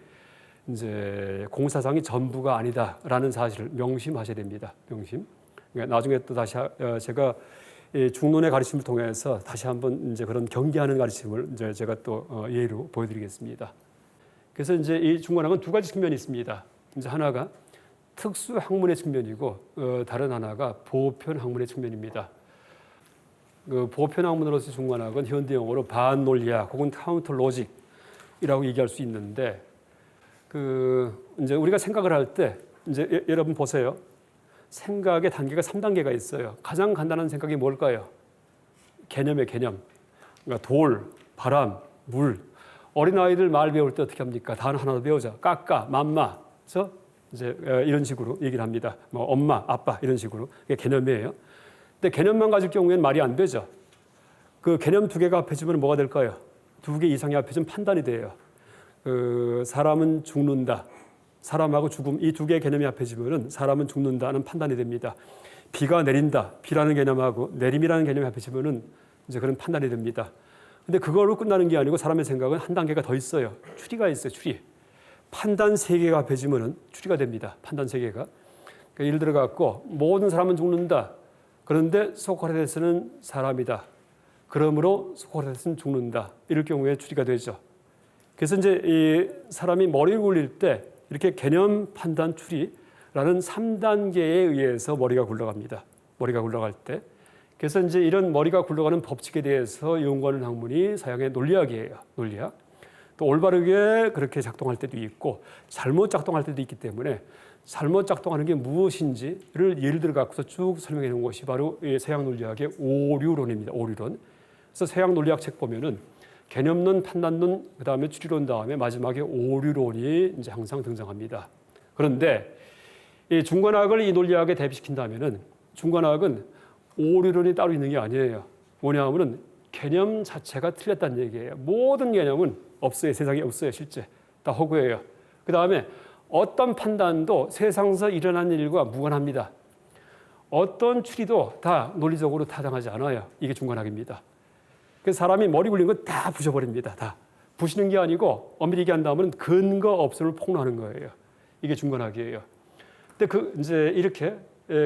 이제 공사상이 전부가 아니다라는 사실을 명심하셔야 됩니다. 명심. 그러니까 나중에 또 다시 제가 중론의 가르침을 통해서 다시 한번 이제 그런 경계하는 가르침을 이제 제가 또 예로 보여드리겠습니다. 그래서 이제 이 중관학은 두 가지 측면이 있습니다. 이제 하나가 특수 학문의 측면이고 다른 하나가 보편 학문의 측면입니다. 그 보편 학문으로서 중관학은 현대 용어로 반논리학 혹은 카운터 로직이라고 얘기할 수 있는데 그 이제 우리가 생각을 할 때 이제 여러분 보세요. 생각의 단계가 3단계가 있어요. 가장 간단한 생각이 뭘까요? 개념의 개념. 그러니까 돌, 바람, 물. 어린아이들 말 배울 때 어떻게 합니까? 단어 하나 더 배우자. 까까, 맘마. 그래서 이제 이런 식으로 얘기를 합니다. 뭐 엄마, 아빠 이런 식으로. 이게 개념이에요. 근데 개념만 가질 경우에는 말이 안 되죠. 그 개념 두 개가 합해지면 뭐가 될까요? 두 개 이상이 합해지면 판단이 돼요. 그 사람은 죽는다. 사람하고 죽음 이 두 개의 개념이 합해지면은 사람은 죽는다는 판단이 됩니다. 비가 내린다. 비라는 개념하고 내림이라는 개념이 합해지면은 이제 그런 판단이 됩니다. 근데 그걸로 끝나는 게 아니고 사람의 생각은 한 단계가 더 있어요. 추리가 있어요. 추리. 판단 세 개가 합해지면은 추리가 됩니다. 판단 세 개가. 그러니까 예를 들어 갖고 모든 사람은 죽는다. 그런데 소크라테스는 사람이다. 그러므로 소크라테스는 죽는다. 이럴 경우에 추리가 되죠. 그래서 이제 이 사람이 머리를 굴릴 때 이렇게 개념, 판단, 추리라는 3단계에 의해서 머리가 굴러갑니다. 머리가 굴러갈 때. 그래서 이제 이런 머리가 굴러가는 법칙에 대해서 연구하는 학문이 서양의 논리학이에요. 논리학. 또 올바르게 그렇게 작동할 때도 있고 잘못 작동할 때도 있기 때문에 잘못 작동하는 게 무엇인지를 예를 들어 갖고서 쭉 설명해 놓은 것이 바로 이 서양 논리학의 오류론입니다. 오류론. 그래서 서양 논리학 책 보면은 개념론, 판단론, 그다음에 추리론 다음에 마지막에 오류론이 이제 항상 등장합니다. 그런데 이 중간학을 이 논리학에 대비시킨다면은 중간학은 오류론이 따로 있는 게 아니에요. 뭐냐면은 개념 자체가 틀렸다는 얘기예요. 모든 개념은 없어요. 세상에 없어요. 실제 다 허구예요. 그다음에 어떤 판단도 세상에서 일어난 일과 무관합니다. 어떤 추리도 다 논리적으로 타당하지 않아요. 이게 중간학입니다. 그래서 사람이 머리 굴린 건 다 부셔버립니다. 다 부시는 게 아니고 엄밀히 얘기한다면 근거 없음을 폭로하는 거예요. 이게 중간학이에요. 근데 이제 이렇게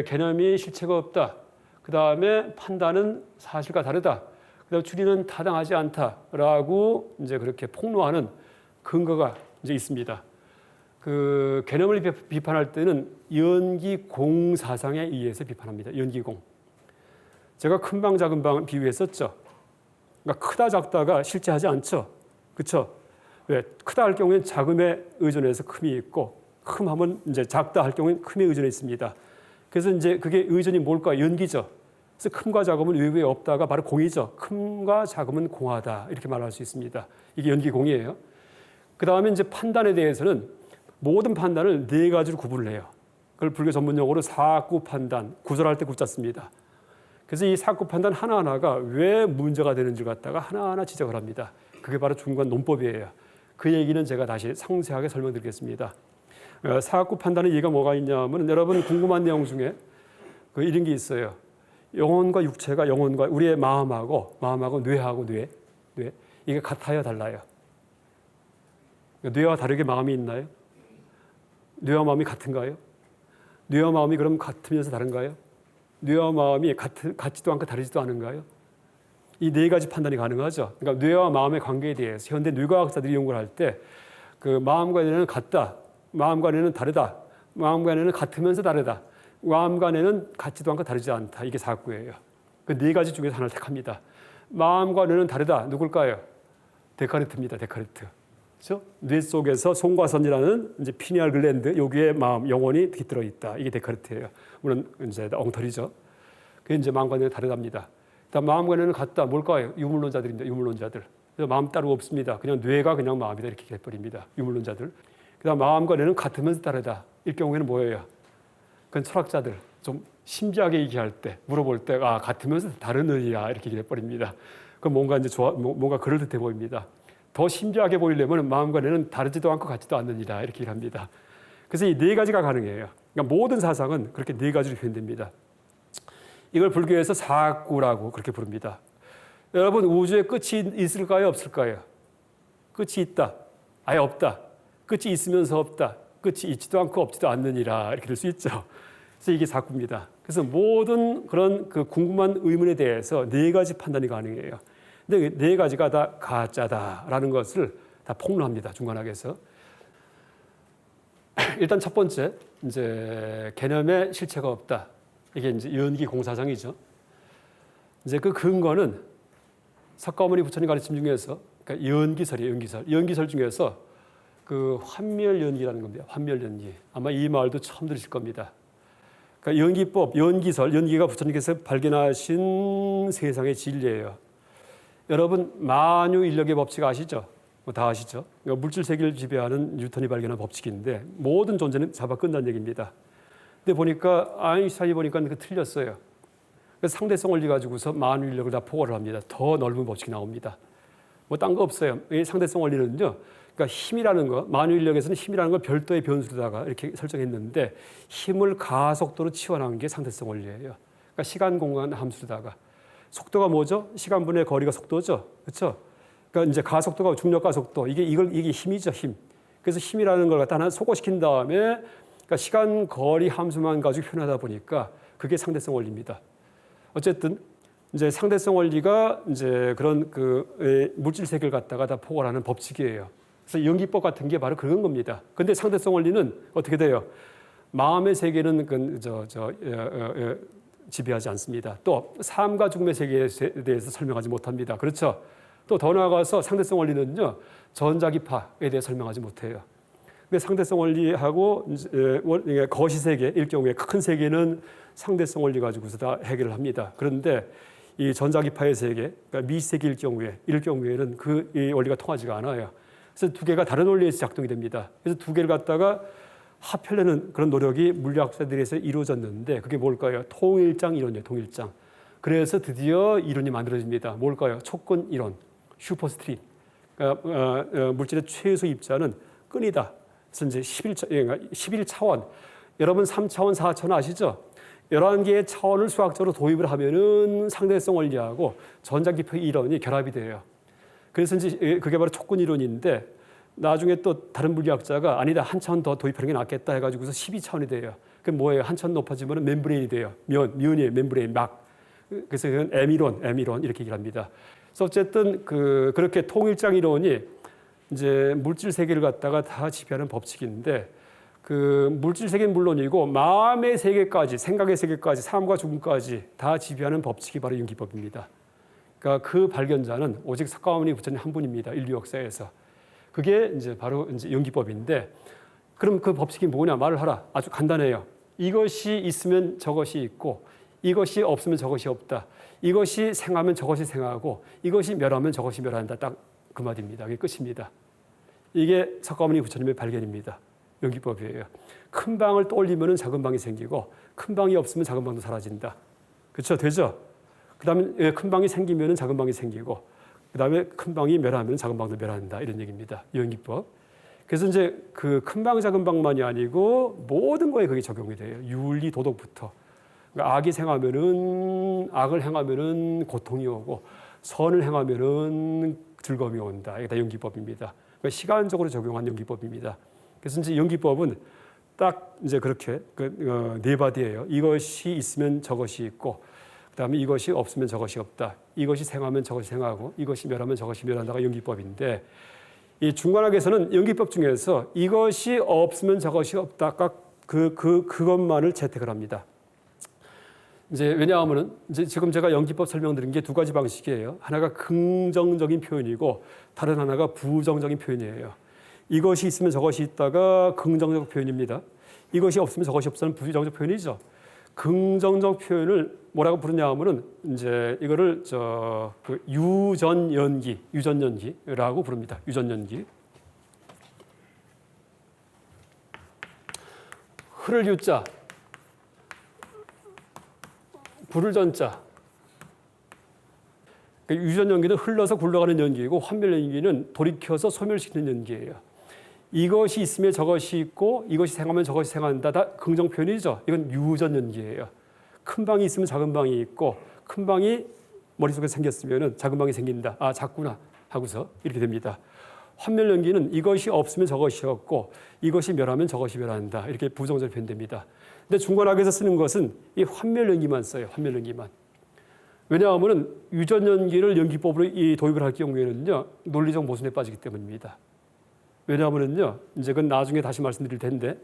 개념이 실체가 없다. 그 다음에 판단은 사실과 다르다. 그다음 추리는 타당하지 않다라고 이제 그렇게 폭로하는 근거가 이제 있습니다. 그 개념을 비판할 때는 연기공 사상에 의해서 비판합니다. 연기공. 제가 큰 방 작은 방 비유했었죠. 그러니까 크다 작다가 실제하지 않죠. 그렇죠? 왜? 크다 할 경우에는 작음에 의존해서 큼이 있고 큼하면 이제 작다 할 경우에는 큼에 의존해 있습니다. 그래서 이제 그게 의존이 뭘까? 연기죠. 그래서 큼과 작음은 외부에 없다가 바로 공이죠. 큼과 작음은 공하다 이렇게 말할 수 있습니다. 이게 연기공이에요. 그 다음에 이제 판단에 대해서는 모든 판단을 네 가지로 구분을 해요. 그걸 불교 전문 용어로 사구 판단, 구설할 때 구자 씁니다. 그래서 이 사구 판단 하나하나가 왜 문제가 되는지 갖다가 하나하나 지적을 합니다. 그게 바로 중간 논법이에요. 그 얘기는 제가 다시 상세하게 설명드리겠습니다. 사구 판단의 이유가 뭐가 있냐면 여러분 궁금한 내용 중에 그 이런 게 있어요. 영혼과 육체가 영혼과 우리의 마음하고 뇌하고 뇌 이게 같아요, 달라요? 뇌와 다르게 마음이 있나요? 뇌와 마음이 같은가요? 뇌와 마음이 그럼 같으면서 다른가요? 뇌와 마음이 같지도 않고 다르지도 않은가요? 이 네 가지 판단이 가능하죠. 그러니까 뇌와 마음의 관계에 대해서 현대 뇌과학자들이 연구를 할 때 그 마음과 뇌는 같다, 마음과 뇌는 다르다, 마음과 뇌는 같으면서 다르다, 마음과 뇌는 같지도 않고 다르지 않다. 이게 사구예요. 그 네 가지 중에서 하나를 택합니다. 마음과 뇌는 다르다. 누굴까요? 데카르트입니다. 데카르트. 그렇죠? 뇌 속에서 송과선이라는 이제 피니알 글랜드 여기에 마음, 영혼이 깃들어 있다. 이게 데카르트예요. 물론 이제 엉터리죠. 그게 이제 마음과 뇌는 다르답니다. 일단 마음과 뇌는 같다. 뭘까요? 유물론자들입니다. 유물론자들. 그래서 마음 따로 없습니다. 그냥 뇌가 그냥 마음이다 이렇게 해버립니다. 유물론자들. 그다음 마음과 뇌는 같으면서 다르다. 이 경우에는 뭐예요? 그건 철학자들 좀 신비하게 얘기할 때 물어볼 때 같으면서 다른 의야 이렇게 얘기해 버립니다. 그럼 뭔가 이제 뭔가 그럴듯해 보입니다. 더 신비하게 보이려면 마음과 뇌는 다르지도 않고 같지도 않느니라 이렇게 얘기합니다. 그래서 이 네 가지가 가능해요. 그러니까 모든 사상은 그렇게 네 가지로 표현됩니다. 이걸 불교에서 사구라고 그렇게 부릅니다. 여러분 우주에 끝이 있을까요? 없을까요? 끝이 있다. 아예 없다. 끝이 있으면서 없다. 끝이 있지도 않고 없지도 않느니라 이렇게 될 수 있죠. 그래서 이게 사구입니다. 그래서 모든 그런 그 궁금한 의문에 대해서 네 가지 판단이 가능해요. 근데 네 가지가 다 가짜다라는 것을 다 폭로합니다. 중간학에서. 일단 첫 번째 이제 개념에 실체가 없다. 이게 이제 연기 공사상이죠. 이제 그 근거는 석가모니 부처님 가르침 중에서 그러니까 연기설이에요. 연기설 중에서 그 환멸연기라는 겁니다. 환멸연기. 아마 이 말도 처음 들으실 겁니다. 그러니까 연기법, 연기설, 연기가 부처님께서 발견하신 세상의 진리예요. 여러분 만유인력의 법칙 아시죠? 뭐 다 아시죠? 그러니까 물질 세계를 지배하는 뉴턴이 발견한 법칙인데 모든 존재는 잡아 끝난 얘기입니다. 근데 보니까 아인슈타인이 보니까 그 틀렸어요. 그래서 상대성 원리 가지고서 만유인력을 다 포괄을 합니다. 더 넓은 법칙이 나옵니다. 뭐 딴 거 없어요. 이 상대성 원리는요. 그러니까 힘이라는 거, 만유인력에서는 힘이라는 걸 별도의 변수로다가 이렇게 설정했는데 힘을 가속도로 치환한 게 상대성 원리예요. 그러니까 시간, 공간 함수로다가 속도가 뭐죠? 시간분의 거리가 속도죠, 그렇죠? 그러니까 이제 가속도가 중력 가속도 이게 힘이죠, 힘. 그래서 힘이라는 걸 갖다 하나 소거시킨 다음에 그러니까 시간, 거리 함수만 가지고 표현하다 보니까 그게 상대성 원리입니다. 어쨌든 이제 상대성 원리가 이제 그런 그 물질 세계를 갖다가 다 포괄하는 법칙이에요. 그래서 연기법 같은 게 바로 그런 겁니다. 근데 상대성 원리는 어떻게 돼요? 마음의 세계는 지배하지 않습니다. 또 삶과 죽음의 세계에 대해서 설명하지 못합니다. 그렇죠? 또 더 나아가서 상대성 원리는요, 전자기파에 대해 설명하지 못해요. 근데 상대성 원리하고 거시 세계일 경우에 큰 세계는 상대성 원리 가지고서 다 해결을 합니다. 그런데 이 전자기파의 세계, 그러니까 미세계일 경우에는 이 원리가 통하지가 않아요. 그래서 두 개가 다른 원리에서 작동이 됩니다. 그래서 두 개를 갖다가 합하려는 그런 노력이 물리학자들에서 이루어졌는데 그게 뭘까요? 통일장 이론이에요. 통일장. 그래서 드디어 이론이 만들어집니다. 뭘까요? 촉근 이론, 슈퍼스트림. 그러니까 물질의 최소 입자는 끈이다. 그래서 이제 11차원. 여러분 3차원, 4차원 아시죠? 11개의 차원을 수학적으로 도입을 하면은 상대성 원리하고 전자기파 이론이 결합이 돼요. 그래서 이제 그게 바로 촉근 이론인데 나중에 또 다른 물리학자가 아니다, 한 차원 더 도입하는 게 낫겠다 해가지고서 12차원이 돼요. 그게 뭐예요? 한 차원 높아지면 멤브레인이 돼요. 면이에요. 멤브레인, 막. 그래서 이건 M이론 이렇게 얘기를 합니다. 그래서 어쨌든 그렇게 통일장 이론이 이제 물질 세계를 갖다가 다 지배하는 법칙인데 그 물질 세계는 물론이고 마음의 세계까지, 생각의 세계까지, 삶과 죽음까지 다 지배하는 법칙이 바로 연기법입니다. 그러니까 그 발견자는 오직 석가모니 부처님 한 분입니다. 인류 역사에서. 그게 이제 바로 이제 연기법인데, 그럼 그 법칙이 뭐냐 말을 하라. 아주 간단해요. 이것이 있으면 저것이 있고, 이것이 없으면 저것이 없다. 이것이 생하면 저것이 생하고, 이것이 멸하면 저것이 멸한다. 딱 그 마디입니다. 그게 끝입니다. 이게 석가모니 부처님의 발견입니다. 연기법이에요. 큰 방을 떠올리면 작은 방이 생기고, 큰 방이 없으면 작은 방도 사라진다. 그렇죠? 되죠? 그 다음에 큰 방이 생기면 작은 방이 생기고, 그 다음에 큰 방이 멸하면 작은 방도 멸한다. 이런 얘기입니다. 연기법. 그래서 이제 그 큰 방, 작은 방만이 아니고 모든 거에 그게 적용이 돼요. 윤리, 도덕부터. 그러니까 악을 행하면은 고통이 오고, 선을 행하면은 즐거움이 온다. 이게 다 연기법입니다. 그러니까 시간적으로 적용한 연기법입니다. 그래서 이제 연기법은 딱 이제 그렇게 네 바디예요. 이것이 있으면 저것이 있고, 그다음에 이것이 없으면 저것이 없다. 이것이 생하면 저것이 생하고, 이것이 멸하면 저것이 멸한다가 연기법인데, 이 중관학에서는 연기법 중에서 이것이 없으면 저것이 없다가 그것만을 채택을 합니다. 이제 왜냐하면은 이제 지금 제가 연기법 설명드린 게 두 가지 방식이에요. 하나가 긍정적인 표현이고 다른 하나가 부정적인 표현이에요. 이것이 있으면 저것이 있다가 긍정적 표현입니다. 이것이 없으면 저것이 없다는 부정적 표현이죠. 긍정적 표현을 뭐라고 부르냐 하면은 이제 이거를 유전연기라고 부릅니다. 유전연기. 흐를 유자, 불을 전자. 그러니까 유전연기는 흘러서 굴러가는 연기이고 환멸연기는 돌이켜서 소멸시키는 연기예요. 이것이 있으면 저것이 있고 이것이 생하면 저것이 생한다. 다 긍정 표현이죠. 이건 유전연기예요. 큰 방이 있으면 작은 방이 있고 큰 방이 머릿속에 생겼으면 작은 방이 생긴다. 아, 작구나 하고서 이렇게 됩니다. 환멸연기는 이것이 없으면 저것이 없고 이것이 멸하면 저것이 멸한다. 이렇게 부정적 표현됩니다. 근데 중관학에서 쓰는 것은 이 환멸연기만 써요. 환멸연기만. 왜냐하면 유전연기를 연기법으로 도입을 할 경우에는요, 논리적 모순에 빠지기 때문입니다. 왜냐하면요, 이제 그건 나중에 다시 말씀드릴 텐데,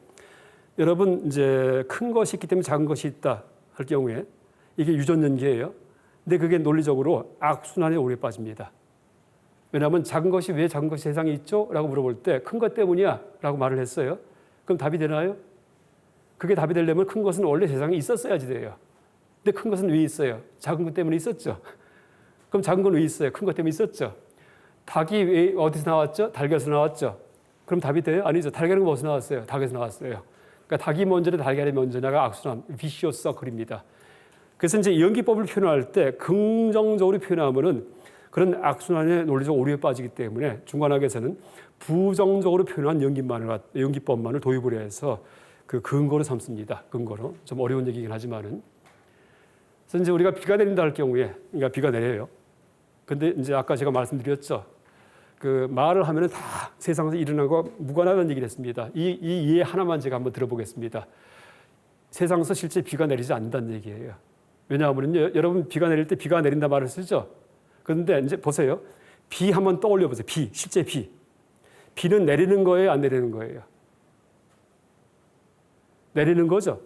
여러분 이제 큰 것이 있기 때문에 작은 것이 있다 할 경우에 이게 유전연기예요. 근데 그게 논리적으로 악순환에 오래 빠집니다. 왜냐하면 작은 것이 왜 작은 것이 세상에 있죠? 라고 물어볼 때 큰 것 때문이야 라고 말을 했어요. 그럼 답이 되나요? 그게 답이 되려면 큰 것은 원래 세상에 있었어야지 돼요. 근데 큰 것은 왜 있어요? 작은 것 때문에 있었죠. 그럼 작은 건 왜 있어요? 큰 것 때문에 있었죠. 닭이 왜 어디서 나왔죠? 달걀에서 나왔죠. 그럼 답이 돼요? 아니죠. 달걀은 어디서 나왔어요? 닭에서 나왔어요. 그러니까 닭이 먼저냐 달걀이 먼저냐가 악순환, 비시오스 서클입니다. 그래서 이제 연기법을 표현할 때 긍정적으로 표현하면은 그런 악순환의 논리적 오류에 빠지기 때문에 중간학에서는 부정적으로 표현한 연기법만을 도입을 해서 그 근거로 삼습니다. 근거로. 좀 어려운 얘기긴 하지만은. 그래서 이제 우리가 비가 내린다 할 경우에, 그러니까 비가 내려요. 근데 이제 아까 제가 말씀드렸죠. 그 말을 하면은 다 세상에서 일어난 거 무관하다는 얘기를 했습니다. 이 이해 하나만 제가 한번 들어보겠습니다. 세상에서 실제 비가 내리지 않는다는 얘기예요. 왜냐하면요, 여러분 비가 내릴 때 비가 내린다 말을 쓰죠. 그런데 이제 보세요. 비 한번 떠올려 보세요. 비, 실제 비. 비는 내리는 거예요, 안 내리는 거예요? 내리는 거죠.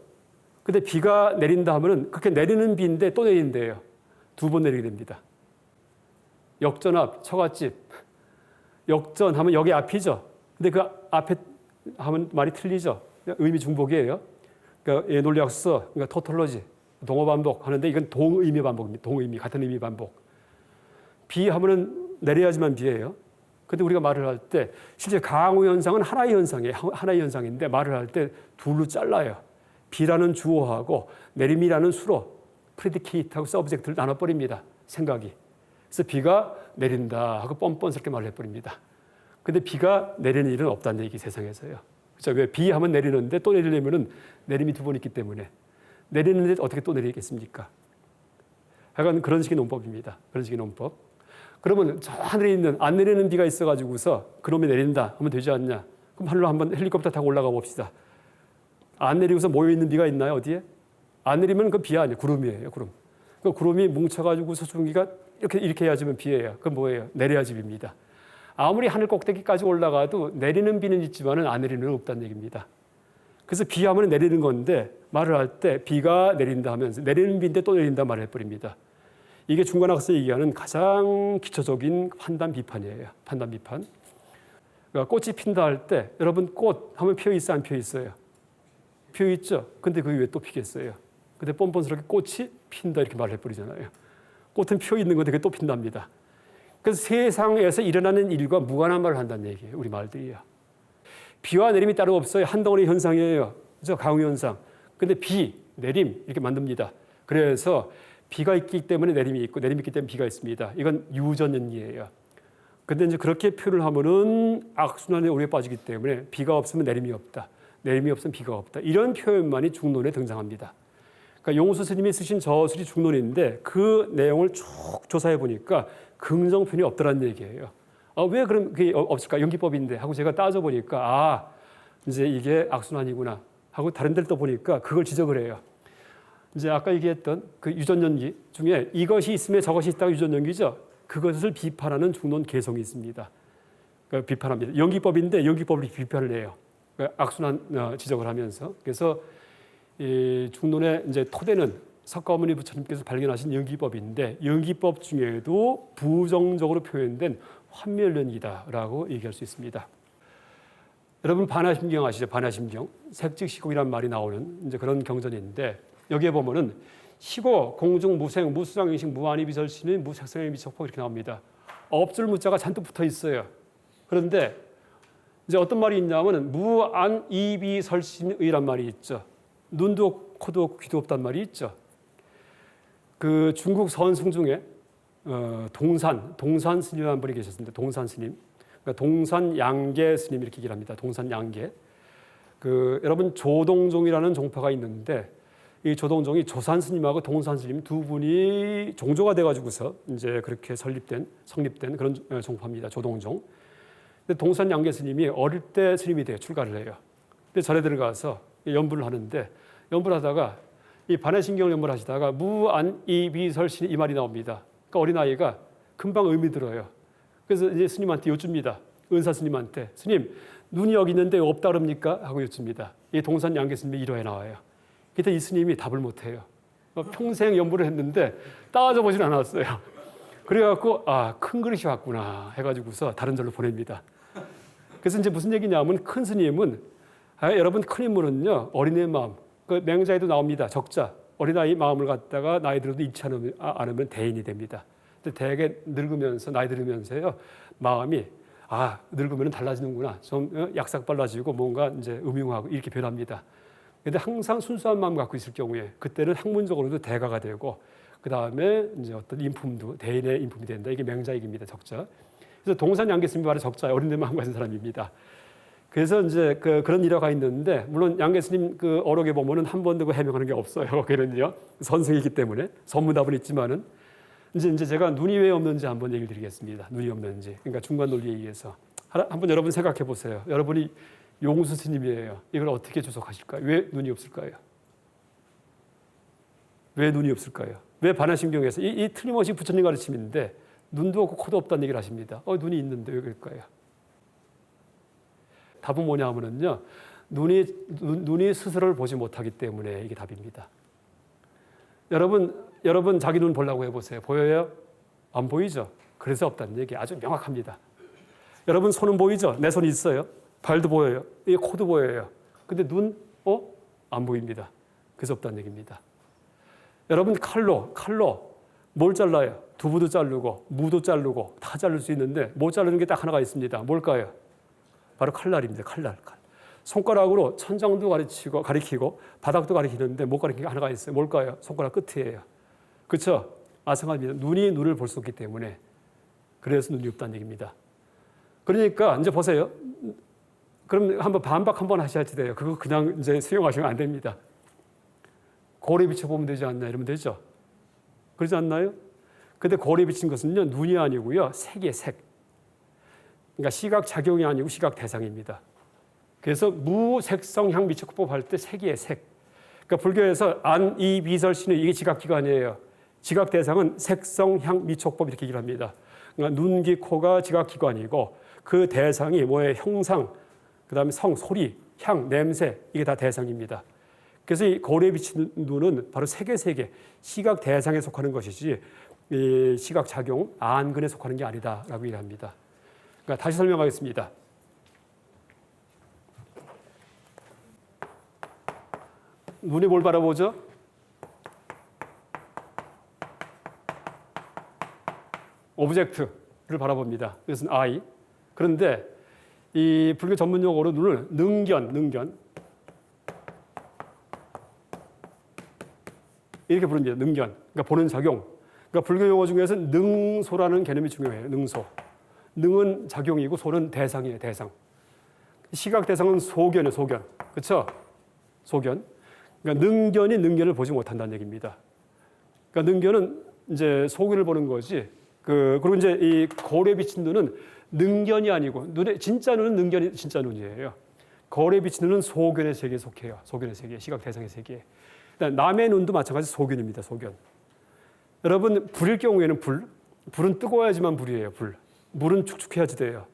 근데 비가 내린다 하면은 그렇게 내리는 비인데 또 내린대요. 2번 내리게 됩니다. 역전압, 처갓집. 역전하면 여기 앞이죠. 근데 그 앞에 하면 말이 틀리죠. 의미 중복이에요. 그러니까 논리학서, 그러니까 토톨로지, 동어 반복 하는데 이건 동의미 반복입니다. 동의미, 같은 의미 반복. 비 하면은 내려야지만 비예요. 근데 우리가 말을 할 때 실제 강우 현상은 하나의 현상이에요. 하나의 현상인데 말을 할 때 둘로 잘라요. 비라는 주어하고 내림이라는 수로 프레디케이트하고 서브젝트를 나눠버립니다. 생각이. 그래서 비가 내린다 하고 뻔뻔스럽게 말을 해버립니다. 근데 비가 내리는 일은 없다는 얘기 세상에서요. 그렇죠? 왜 비 하면 내리는데 또 내리려면은 내림이 2번 있기 때문에 내리는데 어떻게 또 내리겠습니까? 하여간 그런 식의 논법입니다. 그런 식의 논법. 그러면 저 하늘에 있는 안 내리는 비가 있어가지고서 그놈이 내린다 하면 되지 않냐? 그럼 하늘로 한번 헬리콥터 타고 올라가 봅시다. 안 내리고서 모여있는 비가 있나요? 어디에? 안 내리면 그 비 아니에요. 구름이에요. 구름. 그 구름이 뭉쳐가지고서 수증기가 이렇게 해야지면 비예요. 그건 뭐예요? 내려야지 비입니다. 아무리 하늘 꼭대기까지 올라가도 내리는 비는 있지만은 안 내리는 건 없다는 얘기입니다. 그래서 비하면 내리는 건데 말을 할 때 비가 내린다 하면서 내리는 비인데 또 내린다 말을 해버립니다. 이게 중간학에서 얘기하는 가장 기초적인 판단 비판이에요. 판단 비판. 그러니까 꽃이 핀다 할 때 여러분 꽃 하면 피어 있어 안 피어 있어요? 피어 있죠. 근데 그게 왜 또 피겠어요? 근데 뻔뻔스럽게 꽃이 핀다 이렇게 말을 해버리잖아요. 꽃은 피어 있는 건데 그게 또 핀답니다. 그래서 세상에서 일어나는 일과 무관한 말을 한다는 얘기예요. 우리 말들이요. 비와 내림이 따로 없어요. 한 덩어리 현상이에요. 그죠? 강우 현상. 근데 비, 내림 이렇게 만듭니다. 그래서 비가 있기 때문에 내림이 있고 내림이 있기 때문에 비가 있습니다. 이건 유전연기예요. 근데 이제 그렇게 표현을 하면은 악순환에 오래 빠지기 때문에 비가 없으면 내림이 없다. 내림이 없으면 비가 없다. 이런 표현만이 중론에 등장합니다. 그러니까 용수 스님이 쓰신 저술이 중론인데 그 내용을 쭉 조사해 보니까 긍정 표현이 없더라는 얘기예요. 왜 그럼 그게 없을까? 연기법인데 하고 제가 따져보니까 이제 이게 악순환이구나 하고 다른 데를 또 보니까 그걸 지적을 해요. 이제 아까 얘기했던 그 유전연기 중에 이것이 있으면 저것이 있다가 유전연기죠. 그것을 비판하는 중론 개성이 있습니다. 그러니까 비판합니다. 연기법인데 연기법을 비판을 해요. 그러니까 악순환 지적을 하면서. 그래서 이 중론의 이제 토대는 석가모니 부처님께서 발견하신 연기법인데 연기법 중에도 부정적으로 표현된 환멸연기다라고 얘기할 수 있습니다. 여러분 반야심경 아시죠? 반야심경. 색즉시공이라는 말이 나오는 이제 그런 경전인데 여기에 보면은 시고, 공중, 무생, 무수상행식, 무한이비설신인, 무색성의 미척폭 이렇게 나옵니다. 없을 무자가 잔뜩 붙어 있어요. 그런데 이제 어떤 말이 있냐면은 무한이비설신의란 말이 있죠. 눈도 없고 코도 없고 귀도 없단 말이 있죠. 그 중국 선승 중에 동산 스님이라는 분이 계셨습니다. 동산 스님. 그러니까 동산 양계 스님 이렇게 얘기를 합니다. 동산 양계. 여러분 조동종이라는 종파가 있는데 이 조동종이 조산 스님하고 동산 스님 두 분이 종조가 돼가지고서 이제 그렇게 성립된 그런 종파입니다. 조동종. 근데 동산 양계 스님이 어릴 때 스님이 돼요. 출가를 해요. 근데 절에 들어가서 연불을 하는데 연불을 하다가 이 반야심경을 연불을 하시다가 무안이비설신 이 말이 나옵니다. 그러니까 어린아이가 금방 의미 들어요. 그래서 이제 스님한테 여쭙니다. 은사 스님한테 스님 눈이 여기 있는데 없다 그럽니까? 하고 여쭙니다. 이 동산 양계 스님의 일화에 나와요. 그때 이 스님이 답을 못해요. 평생 연불을 했는데 따져보진 않았어요. 그래갖고 큰 그릇이 왔구나 해가지고서 다른 절로 보냅니다. 그래서 이제 무슨 얘기냐면 큰 스님은 여러분 큰 인물은요 어린애 마음, 그 맹자에도 나옵니다. 적자 어린아이 마음을 갖다가 나이 들어도 잃지 않으면 대인이 됩니다. 근데 대개 늙으면서 나이 들으면서요 마음이 늙으면 달라지는구나, 좀 약삭 빨라지고 뭔가 이제 음흉하고 이렇게 변합니다. 근데 항상 순수한 마음 갖고 있을 경우에 그때는 학문적으로도 대가가 되고 그 다음에 이제 어떤 인품도 대인의 인품이 된다. 이게 맹자익입니다. 적자. 그래서 동산 양계스님이 바로 적자 어린애 마음 가진 사람입니다. 그래서 이제 그런 일화가 있는데 물론 양계스님 그 어록에 보면은 한 번도 그 해명하는 게 없어요. 그런요 선생이기 때문에 선문답은 있지만은 이제 제가 눈이 왜 없는지 한번 얘기를 드리겠습니다. 눈이 없는지. 그러니까 중간 논리에 의해서 한번 여러분 생각해 보세요. 여러분이 용수 스님이에요. 이걸 어떻게 주석하실까요? 왜 눈이 없을까요? 왜 눈이 없을까요? 왜 반야심경에서 이 틀림없이 부처님 가르침인데 눈도 없고 코도 없다는 얘기를 하십니다. 눈이 있는데 왜 그럴까요? 답은 뭐냐 하면은요. 눈이 스스로를 보지 못하기 때문에 이게 답입니다. 여러분 자기 눈 보려고 해보세요. 보여요? 안 보이죠? 그래서 없다는 얘기 아주 명확합니다. 여러분 손은 보이죠? 내 손이 있어요. 발도 보여요. 이 코도 보여요. 근데 눈? 안 보입니다. 그래서 없다는 얘기입니다. 여러분 칼로 뭘 잘라요? 두부도 자르고 무도 자르고 다 자를 수 있는데 못 자르는 게 딱 하나가 있습니다. 뭘까요? 바로 칼날입니다. 칼날. 손가락으로 천장도 가리키고 바닥도 가리키는데 못 가리키는 게 하나가 있어요. 뭘까요? 손가락 끝이에요. 그렇죠? 아성합니다. 눈이 눈을 볼 수 없기 때문에 그래서 눈이 없다는 얘기입니다. 그러니까 이제 보세요. 그럼 한번 반박 한번 하셔야지 돼요. 그거 그냥 이제 수용하시면 안 됩니다. 거울에 비춰보면 되지 않나 이러면 되죠. 그러지 않나요? 근데 거울에 비친 것은요 눈이 아니고요 색이에요. 색. 그러니까 시각 작용이 아니고 시각 대상입니다. 그래서 무색성향 미촉법 할 때 색이에요. 색. 그러니까 불교에서 안, 이, 미설, 신의 이게 지각기관이에요. 지각 대상은 색성향 미촉법 이렇게 얘기를 합니다. 그러니까 눈, 귀, 코가 지각기관이고 그 대상이 뭐예요? 형상, 그 다음에 성, 소리, 향, 냄새 이게 다 대상입니다. 그래서 이 거울에 비친 눈은 바로 세계 시각 대상에 속하는 것이지 이 시각 작용, 안근에 속하는 게 아니다라고 얘기합니다. 그러니까 다시 설명하겠습니다. 눈이 뭘 바라보죠? 오브젝트를 바라봅니다. 이것은 I. 그런데 이 불교 전문 용어로 눈을 능견 이렇게 부릅니다. 능견. 그러니까 보는 작용. 그러니까 불교 용어 중에서 능소라는 개념이 중요해요. 능소. 능은 작용이고 소는 대상이에요. 대상. 시각 대상은 소견이에요. 소견. 그렇죠? 소견. 그러니까 능견이 능견을 보지 못한다는 얘기입니다. 그러니까 능견은 이제 소견을 보는 거지. 그리고 이제 이 거울에 비친 눈은 능견이 아니고 진짜 눈은 능견이 진짜 눈이에요. 거울에 비친 눈은 소견의 세계에 속해요. 소견의 세계, 시각 대상의 세계. 남의 눈도 마찬가지 소견입니다. 소견. 여러분 불일 경우에는 불은 뜨거워야지만 불이에요. 물은 축축해야지 돼요.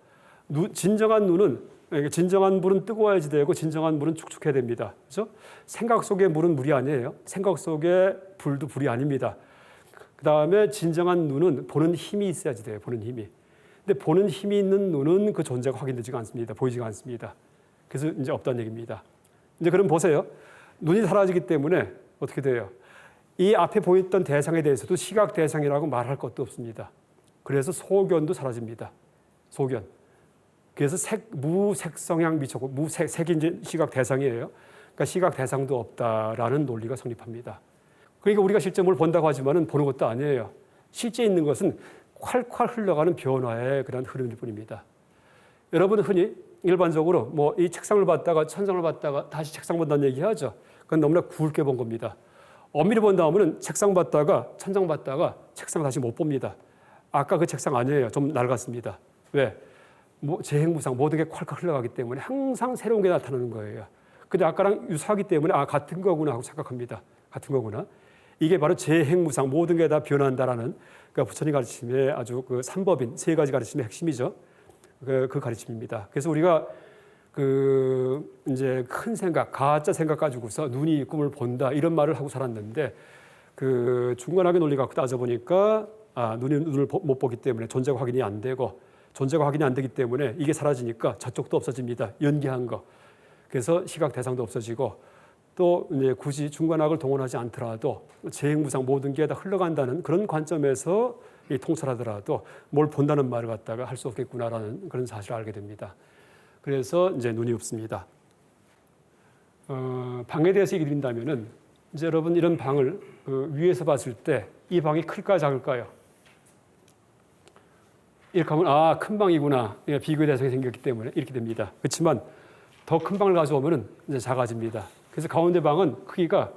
진정한 물은 뜨거워야지 되고 진정한 물은 축축해야 됩니다. 그렇죠? 생각 속의 물은 물이 아니에요. 생각 속의 불도 불이 아닙니다. 그 다음에 진정한 눈은 보는 힘이 있어야지 돼요. 보는 힘이. 근데 보는 힘이 있는 눈은 그 존재가 확인되지가 않습니다. 보이지가 않습니다. 그래서 이제 없다는 얘기입니다. 이제 그럼 보세요. 눈이 사라지기 때문에 어떻게 돼요? 이 앞에 보였던 대상에 대해서도 시각 대상이라고 말할 것도 없습니다. 그래서 소견도 사라집니다. 소견. 그래서 무색성향 미촉, 색이 이제 시각 대상이에요. 그러니까 시각 대상도 없다라는 논리가 성립합니다. 그러니까 우리가 실제 뭘 본다고 하지만은 보는 것도 아니에요. 실제 있는 것은 콸콸 흘러가는 변화의 그런 흐름일 뿐입니다. 여러분 흔히 일반적으로 뭐 이 책상을 봤다가 천장을 봤다가 다시 책상 본다는 얘기하죠. 그건 너무나 굵게 본 겁니다. 엄밀히 본다면은 책상 봤다가 천장 봤다가 책상 다시 못 봅니다. 아까 그 책상 아니에요. 좀 낡았습니다. 왜? 재행무상 모든 게 콸콸 흘러가기 때문에 항상 새로운 게 나타나는 거예요. 근데 아까랑 유사하기 때문에 같은 거구나 하고 생각합니다. 같은 거구나. 이게 바로 재행무상 모든 게 다 변한다라는 그러니까 부처님 가르침의 아주 그 삼법인 세 가지 가르침의 핵심이죠. 그 가르침입니다. 그래서 우리가 이제 큰 생각, 가짜 생각 가지고서 눈이 꿈을 본다 이런 말을 하고 살았는데 중관학의 논리 갖고 따져보니까 눈을 못 보기 때문에 존재가 확인이 안 되고 존재가 확인이 안 되기 때문에 이게 사라지니까 저쪽도 없어집니다. 연기한 거. 그래서 시각 대상도 없어지고 또 이제 굳이 중관학을 동원하지 않더라도 재행무상 모든 게 다 흘러간다는 그런 관점에서 이 통찰하더라도 뭘 본다는 말을 갖다가 할 수 없겠구나라는 그런 사실을 알게 됩니다. 그래서 이제 눈이 없습니다. 방에 대해서 얘기 드린다면은 이제 여러분 이런 방을 위에서 봤을 때 이 방이 클까요, 작을까요? 이렇게 하면 큰 방이구나. 비교의 대상이 생겼기 때문에 이렇게 됩니다. 그렇지만 더 큰 방을 가져오면은 이제 작아집니다. 그래서 가운데 방은 크기가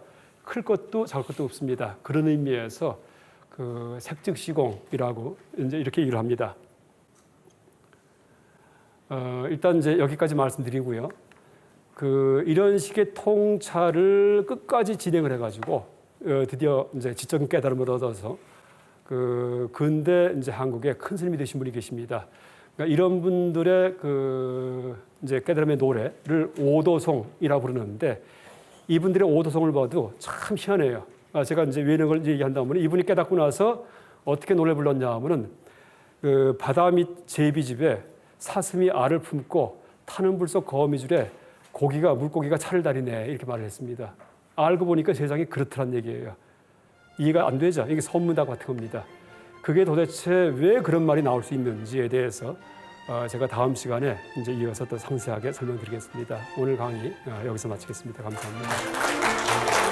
클 것도 작을 것도 없습니다. 그런 의미에서 그 색즉시공이라고 이제 이렇게 얘기를 합니다. 일단 이제 여기까지 말씀드리고요. 이런 식의 통찰을 끝까지 진행을 해가지고 드디어 이제 지적인 깨달음을 얻어서 근대 이제 한국에 큰 스님이 되신 분이 계십니다. 그러니까 이런 분들의 이제 깨달음의 노래를 오도송이라고 부르는데 이분들의 오도송을 봐도 참 희한해요. 제가 이제 왜 이런 걸 얘기한다면 이분이 깨닫고 나서 어떻게 노래 불렀냐 하면은 바다 밑 제비집에 사슴이 알을 품고 타는 불속 거미줄에 물고기가 차를 다리네 이렇게 말을 했습니다. 알고 보니까 세상이 그렇더란 얘기예요. 이해가 안 되죠. 이게 선문답 같은 겁니다. 그게 도대체 왜 그런 말이 나올 수 있는지에 대해서 제가 다음 시간에 이제 이어서 또 상세하게 설명드리겠습니다. 오늘 강의 여기서 마치겠습니다. 감사합니다.